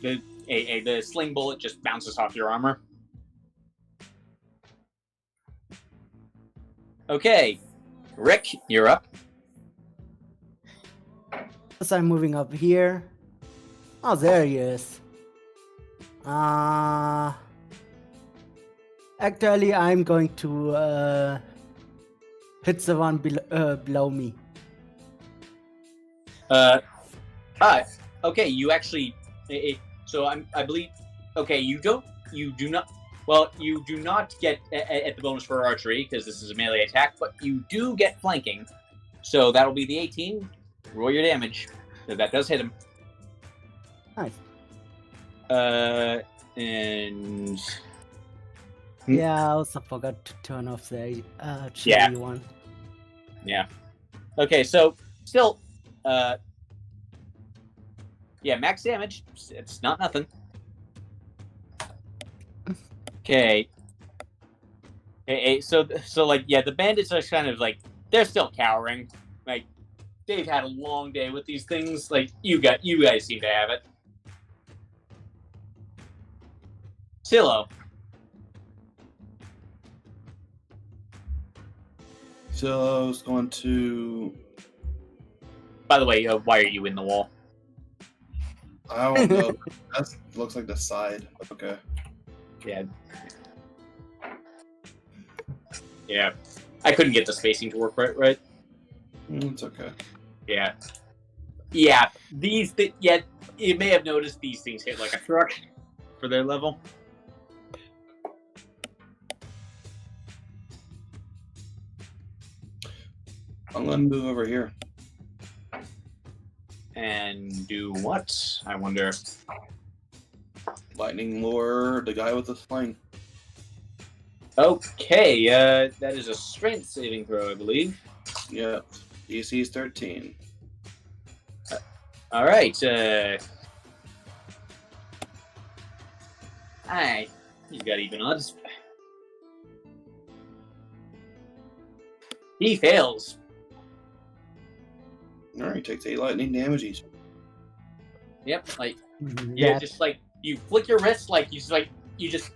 The sling bullet just bounces off your armor. Okay, Rick, you're up. As I'm moving up here. Oh, there he is. Actually, I'm going to hit the one below me. Okay, you actually. So I believe. Okay, you do not. Well, you do not get at the bonus for archery because this is a melee attack, but you do get flanking. So that'll be the 18. Roll your damage. So that does hit him. Nice. And Yeah, I also forgot to turn off the Yeah. chili one. yeah. Okay, so still, yeah, max damage. It's not nothing. Okay. So like, yeah, the bandits are kind of like they're still cowering. Like they've had a long day with these things. Like you guys seem to have it. Silo. Silo's going to. By the way, why are you in the wall? I don't know. That looks like the side. Okay. Yeah. Yeah. I couldn't get the spacing to work right. It's okay. Yeah. Yeah. Yeah, you may have noticed these things hit like a truck for their level. I'm going to move over here. And do what? I wonder. Lightning lure the guy with the sling. Okay, that is a strength saving throw, I believe. Yep. DC is 13. All right. Hi. He's got even odds. He fails. Alright, he takes 8 lightning damage each. Yep. Like yeah, just like you flick your wrist, like you just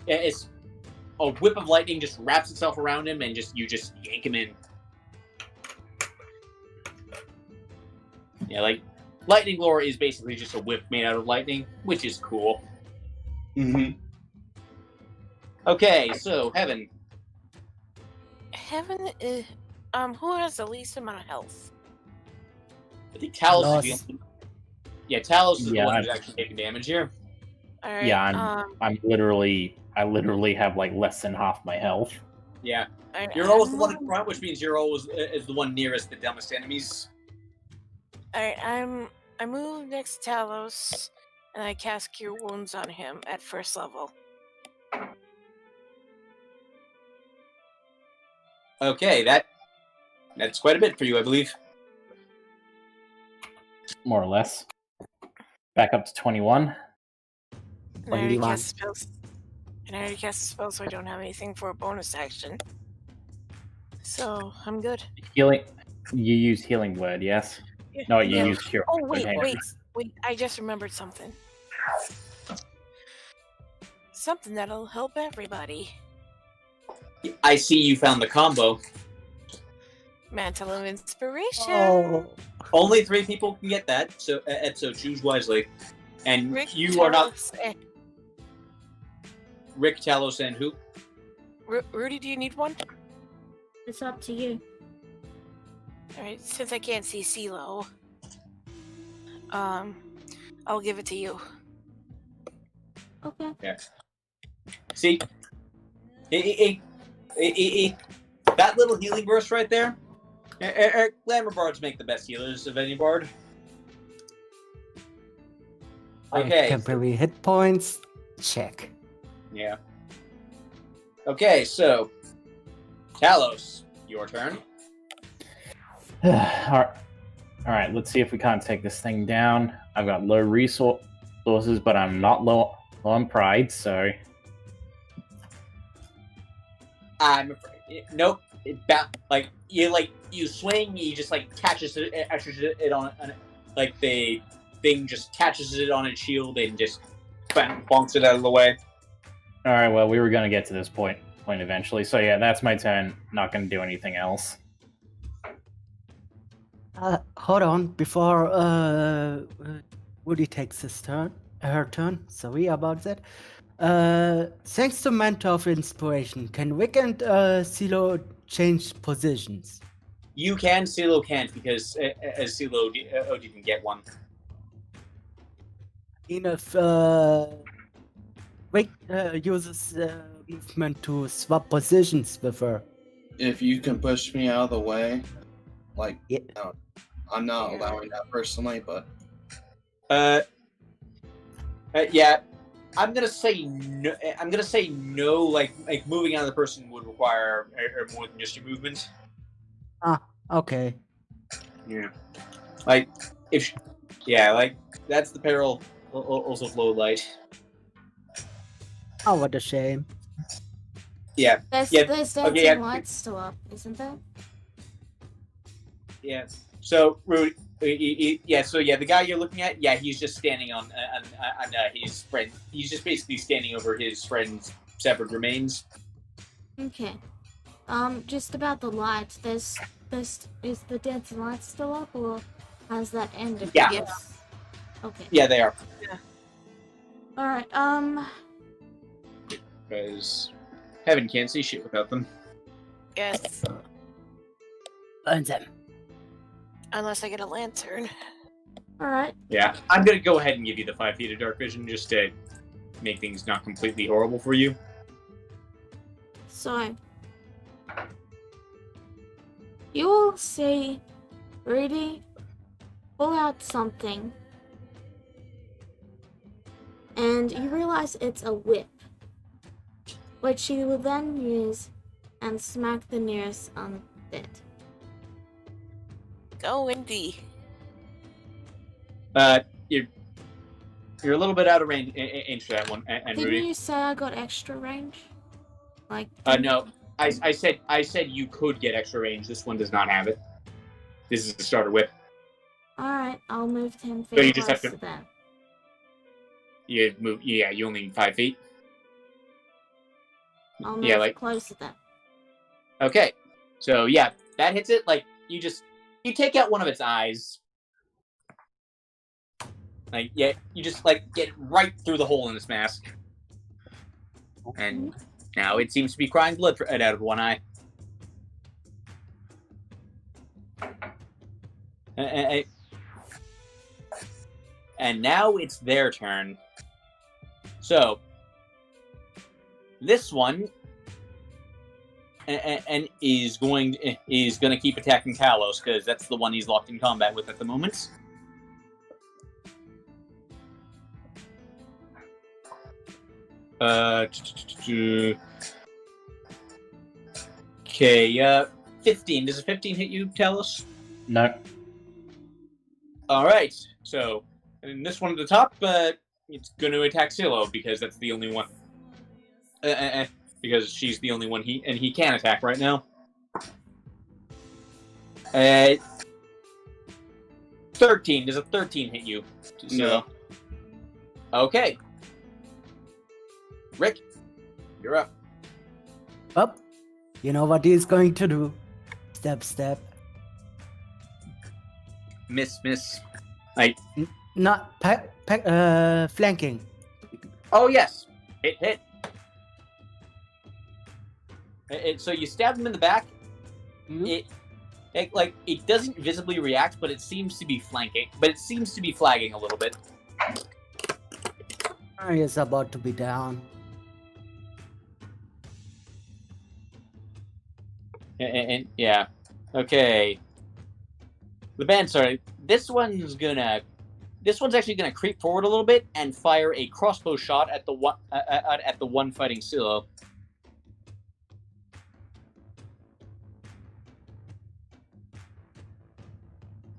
it's a whip of lightning just wraps itself around him, and you just yank him in. Yeah, like lightning lore is basically just a whip made out of lightning, which is cool. Mm-hmm. Okay, so Heaven. Heaven is who has the least amount of health? I think Talos Lost. is the yeah, Talos is the Yeah, one who's I've- actually taking damage here. All right. Yeah, I literally have like less than half my health. Yeah. all right, You're always the I'm one in moving- front, which means you're always is the one nearest the dumbest enemies. All right, I move next to Talos, and I cast Cure Wounds on him at first level. Okay, that's quite a bit for you, I believe. More or less. Back up to 21. And I already 21. cast spells. And I already cast a spell, so I don't have anything for a bonus action. So I'm good. Healing. You use healing word, yes? Yeah, No, you yeah. use cure. Oh wait, Okay. wait! I just remembered something. Something that'll help everybody. I see you found the combo. Mantle of Inspiration. Oh, Only 3 people can get that, so choose wisely. And Rick, you are not Talos, and- Rick, Talos, and who? Rudy, do you need one? It's up to you. Alright, since I can't see CeeLo, I'll give it to you. Okay. See, that little healing burst right there. Glamour bards make the best healers of any bard. I have Okay. temporary hit points. Check. Yeah. Okay, so Talos, your turn. Alright, let's see if we can't take this thing down. I've got low resources, but I'm not low on pride, so I'm afraid. Nope. You swing, you just catches it on like the thing just catches it on its shield and just bonks it out of the way. alright, well we were gonna get to this point eventually. So yeah, that's my turn. Not gonna do anything else. Hold on, before Woody takes her turn. Sorry about that. Thanks to Mentor of Inspiration, can Wick and Silo change positions? You can, Silo can't, because Silo didn't get one. If Wick uses movement to swap positions with her. If you can push me out of the way, like, Yeah. no, I'm not allowing that personally, but Yeah, I'm gonna say no. I'm gonna say no. Like moving out of the person would require more than just your movement. Okay. Yeah, like if, yeah, like that's the peril. Also, flow light. Oh, what a shame. Yeah, There's yeah. dancing Okay, yeah. lights still up, isn't there? Yeah. So, Rudy, yeah. So, yeah, the guy you're looking at, yeah, he's just standing on his friend. He's just basically standing over his friend's severed remains. Okay. Just about the lights. Is the dancing lights still up, or has that ended? Yeah. Because- Okay. Yeah, they are. All right. Because heaven can't see shit without them. Yes. Burn them. Unless I get a lantern. All right. Yeah, I'm gonna go ahead and give you the 5 feet of dark vision just to make things not completely horrible for you. So you will see Rudy pull out something, and you realize it's a whip, which he will then use and smack the nearest undead. Go, Indy. You're a little bit out of range for that one, and Didn't Rudy. you say I got extra range? Like No, I said you could get extra range. This one does not have it. This is the starter whip. Alright, I'll move 10 feet So you just have closer to- then. You move. Yeah, you only need 5 feet. I'll move Yeah, like closer then. okay. So yeah, that hits it. Like you take out one of its eyes. Like yeah, you just like get right through the hole in its mask, and now it seems to be crying blood out of one eye. And now it's their turn. So this one and is going to keep attacking Kalos because that's the one he's locked in combat with at the moment. Okay, 15. Does a 15 hit you, Talos? No. All right. So, and this one at the top, it's going to attack Silo because that's the only one. Because she's the only one he can attack right now. 13. Does a 13 hit you? No. Okay. Rick, you're up. Up. You know what he's going to do. Step, step. Miss. Not flanking. Oh, yes. Hit. So you stab him in the back. Mhm. It doesn't visibly react, but it seems to be flanking. But it seems to be flagging a little bit. He is about to be down. And yeah. Okay. The band, sorry. This one's actually gonna creep forward a little bit and fire a crossbow shot at the one fighting Silo.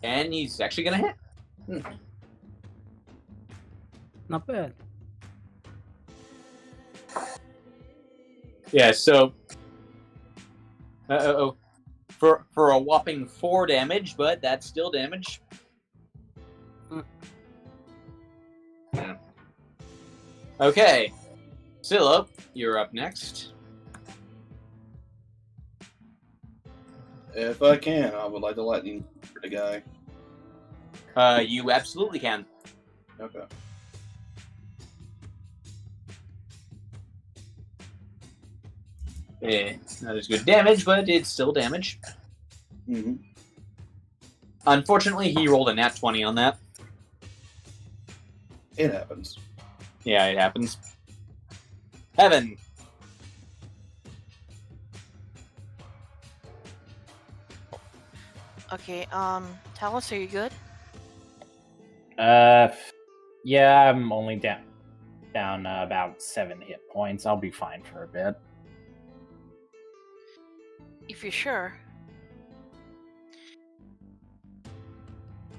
And he's actually gonna hit. Not bad. Yeah, so for a whopping 4 damage, but that's still damage. Yeah. Okay. Silo, you're up next. If I can, I would like to lightning the guy. You absolutely can. Okay. Not as good damage, but it's still damage. Mm-hmm. Unfortunately, he rolled a nat 20 on that. It happens. Yeah, it happens. Heaven. Okay, Talos, are you good? Yeah, I'm only down about 7 hit points. I'll be fine for a bit. If you're sure.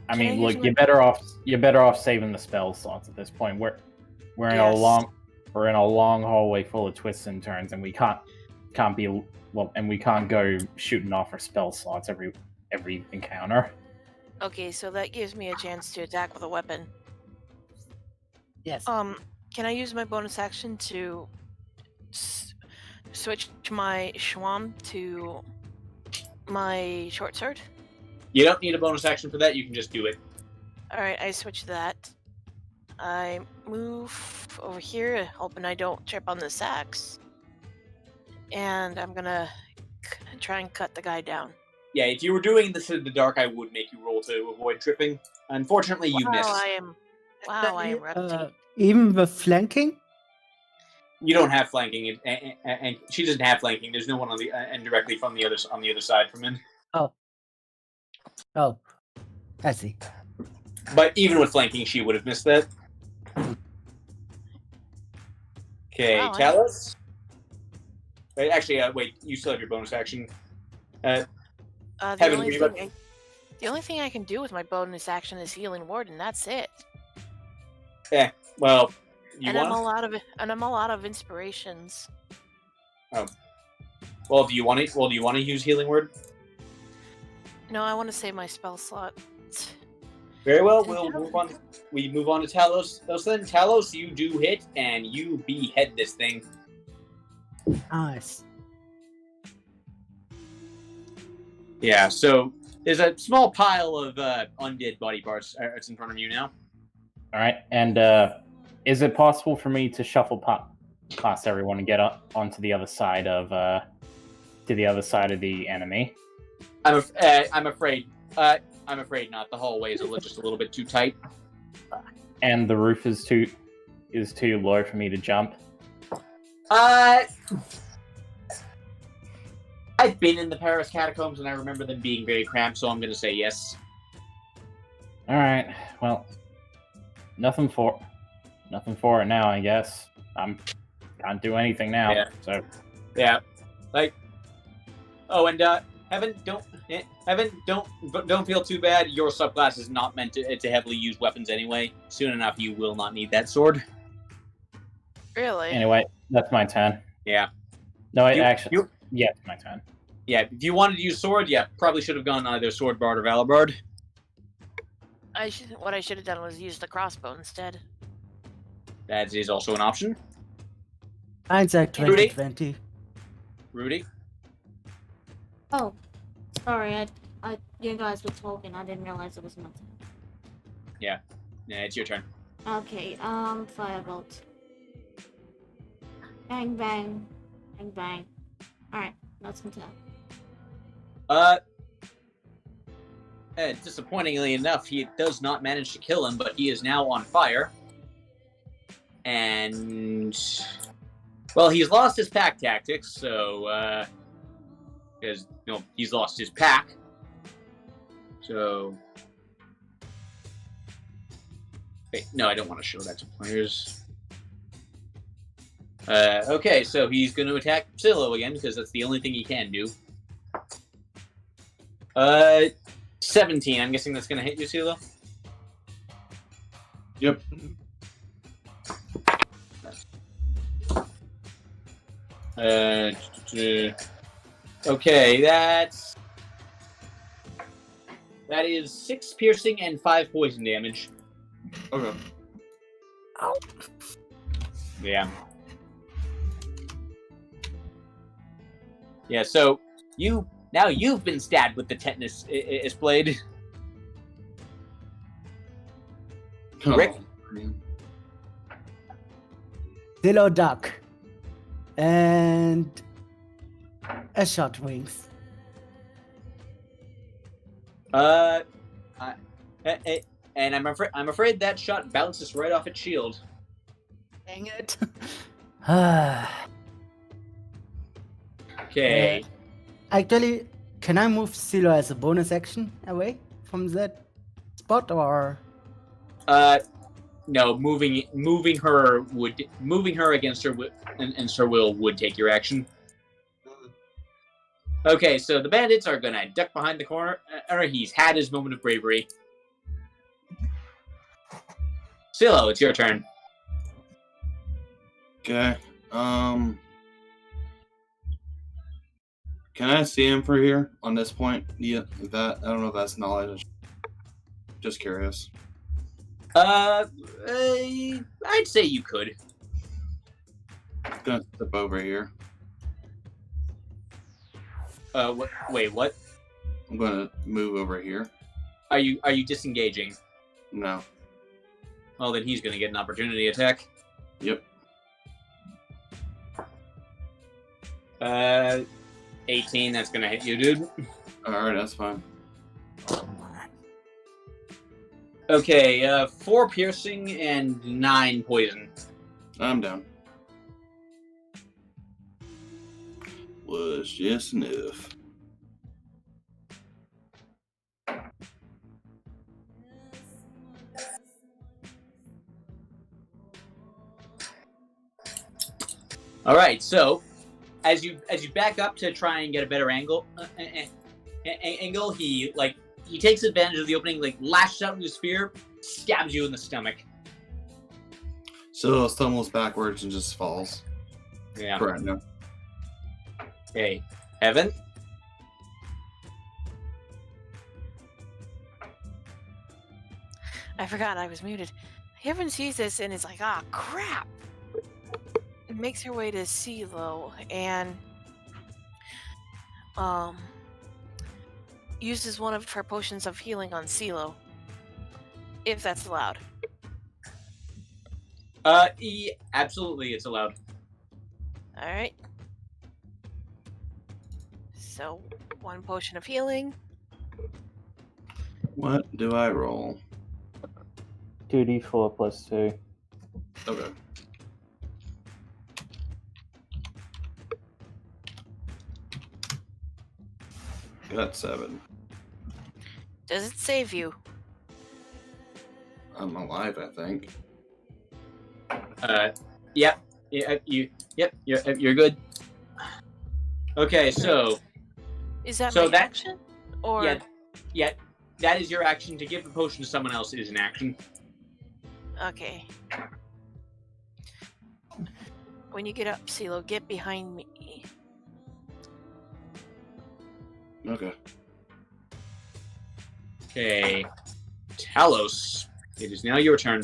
I Can I mean, use look, my- you're better off saving the spell slots at this point. We're in a Yes. long hallway full of twists and turns, and we can't go shooting off our spell slots every encounter. Okay, so that gives me a chance to attack with a weapon. Yes. Can I use my bonus action to switch my Schwam to my short sword? You don't need a bonus action for that. You can just do it. Alright, I switch that. I move over here, hoping I don't trip on this axe. And I'm gonna try and cut the guy down. Yeah, if you were doing this in the dark, I would make you roll to avoid tripping. Unfortunately, you missed. I am rusty. Even with flanking? You don't have flanking, and she doesn't have flanking. There's no one on the and directly from the other side from him. Oh, I see. But even with flanking, she would have missed that. Okay, Wow, Talos. Wait, actually, wait. You still have your bonus action. The Heaven, only thing I can do with my bonus action is healing word, and that's it. Well, I'm all out of inspirations. Well, do you want to use healing word? No, I want to save my spell slot. Very well. We'll move on. We move on to Talos. Then Talos, you do hit, and you behead this thing. Nice. Yeah. So there's a small pile of undead body parts. It's in front of you now. All right, and is it possible for me to shuffle past everyone and get onto the other side of the enemy? I'm afraid. I'm afraid not. The hallway is just a little bit too tight. And the roof is too low for me to jump. I've been in the Paris catacombs and I remember them being very cramped, so I'm going to say yes. All right. Well, nothing for it now, I guess. Can't do anything now. Yeah. So yeah, like. Oh, and Heaven, don't feel too bad. Your subclass is not meant to heavily use weapons anyway. Soon enough, you will not need that sword. Really? Anyway, that's my turn. Yeah. No, it's my turn. Yeah, if you wanted to use sword, yeah, probably should have gone either sword bard or valor What I should have done was use the crossbow instead. That is also an option. Hindsight Rudy? 2020. Rudy? Oh, sorry, you guys were talking. I didn't realize it was my turn. Yeah, it's your turn. Okay, firebolt. Bang, bang, bang, bang. Alright, that's my turn. Disappointingly enough, he does not manage to kill him, but he is now on fire. And, well, he's lost his pack tactics, so, because, he's lost his pack. So, wait, no, I don't want to show that to players. Okay, so he's going to attack Silo again, because that's the only thing he can do. 17, I'm guessing that's going to hit you, Silo? Yep. Okay, that is 6 piercing and 5 poison damage. Okay. Ow. Yeah. Yeah, so you Now you've been stabbed with the tetanus blade. Rick? Zillow duck. And a shot wings. And I'm afraid that shot bounces right off its shield. Dang it. Okay. Actually, can I move Silo as a bonus action away from that spot, or? No, moving her against her and Sir Will would take your action. Okay, so the bandits are gonna duck behind the corner. He's had his moment of bravery. Silo, it's your turn. Okay. Can I see him for here on this point? Yeah, I don't know if that's knowledge. Just curious. I'd say you could. I'm gonna step over here. Wait, what? I'm gonna move over here. Are you disengaging? No. Well, then he's gonna get an opportunity attack. Yep. 18. That's gonna hit you, dude. All right, that's fine. Okay, 4 piercing and 9 poison. I'm down. Was just enough. All right, so as you back up to try and get a better angle, he takes advantage of the opening, lashes out with his spear, stabs you in the stomach. So stumbles backwards and just falls. Yeah. Correct. No. Okay, Evan. I forgot I was muted. Evan sees this and is like, "Ah, crap!" It makes her way to Silo and uses one of her potions of healing on Silo, if that's allowed. Absolutely, it's allowed. All right. So, 1 potion of healing. What do I roll? 2d4 plus 2. Okay. Got 7. Does it save you? I'm alive, I think. Yep. You're good. Okay, so Is that So my that- action? Or yeah, that is your action. To give the potion to someone else is an action. okay. When you get up, Silo, get behind me. Okay. Okay, Talos, it is now your turn.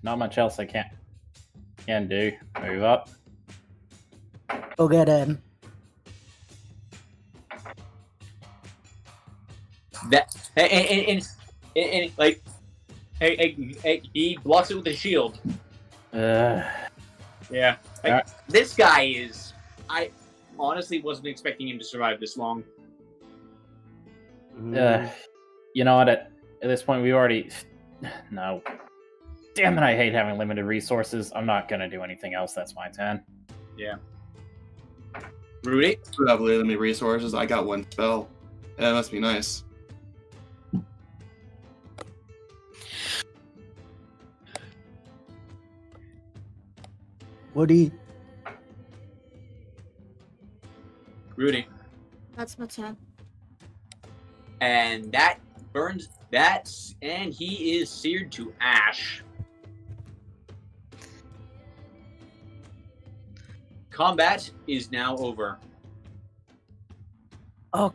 Not much else I can do. Move up. Go get him. That and he blocks it with his shield. Yeah, Alright. This guy is. I honestly wasn't expecting him to survive this long. You know what? At this point, we already. No. Damn it! I hate having limited resources. I'm not gonna do anything else. That's my turn. Yeah. Rudy? You have limited resources. I got 1 spell. Yeah, that must be nice. Woody. Rudy. That's my turn. And that burns. And he is seared to ash. Combat is now over. Oh.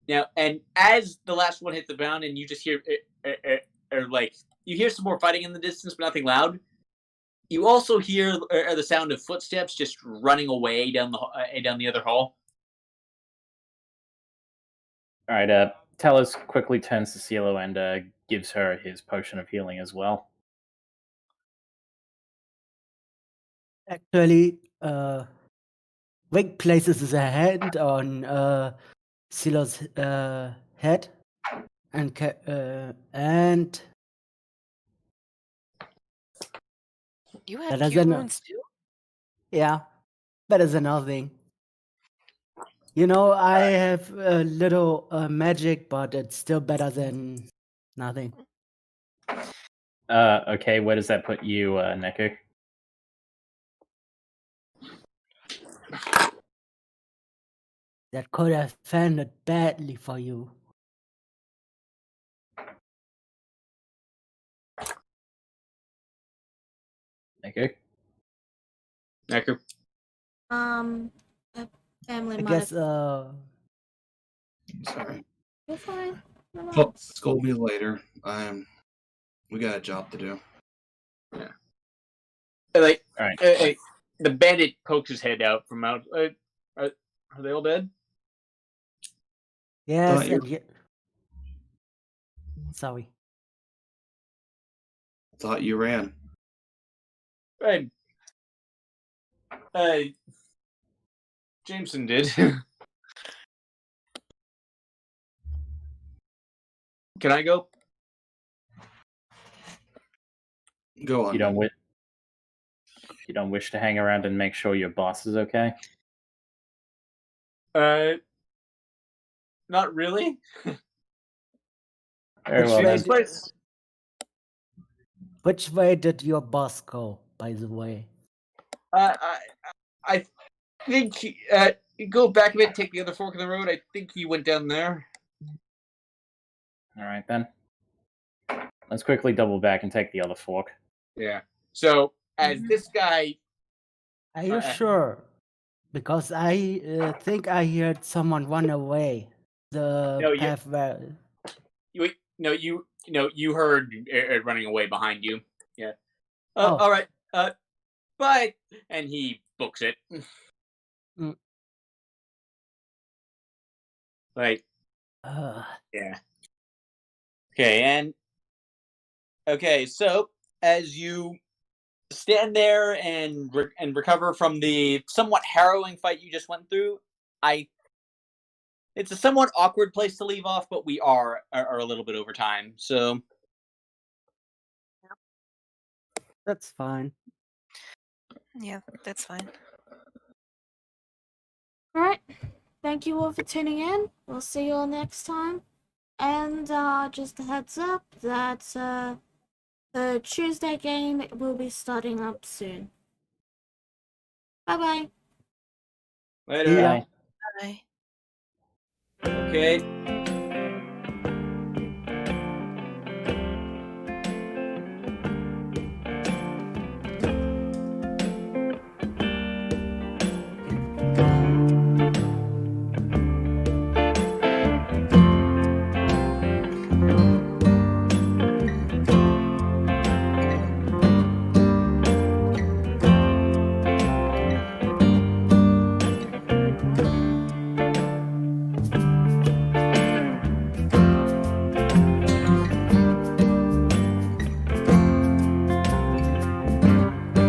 Now, and as the last one hits the ground, and you just hear, you hear some more fighting in the distance, but nothing loud. You also hear the sound of footsteps just running away down the other hall. All right. Tellus quickly turns to Silo and gives her his potion of healing as well. Actually, Vic places his hand on Silo's head and You that have is cure an- wounds too? yeah, better than nothing. You know, I have a little magic, but it's still better than nothing. Okay, where does that put you, Neku? That could have ended badly for you. Neku? Necker. That family I might guess, have. Sorry. You're fine. Oh, Relax. scold me later. We got a job to do. Like, All right. the bandit pokes his head out from out. Are they all dead? yes, Thought you- and yet. Sorry. Thought you ran. Right. Jameson did. Can I go? Go on. You don't wish to hang around and make sure your boss is okay? Not really. Very Which well way then. This place. Which way did your boss go, by the way? I think go back a bit, take the other fork in the road. I think he went down there. All right then. Let's quickly double back and take the other fork. Yeah. So as this guy, Are you sure? Because I think I heard someone run away. The No, you- path where. you heard it running away behind you. Yeah. Oh. All right. Bye. And he books it. Mm. Like, Uh, yeah. Okay, so as you stand there and recover from the somewhat harrowing fight you just went through, it's a somewhat awkward place to leave off, but we are a little bit over time. So that's fine. Yeah, that's fine. Alright. Thank you all for tuning in. We'll see you all next time. And just a heads up that the Tuesday game will be starting up soon. Bye bye. later. Yeah. Bye. Okay.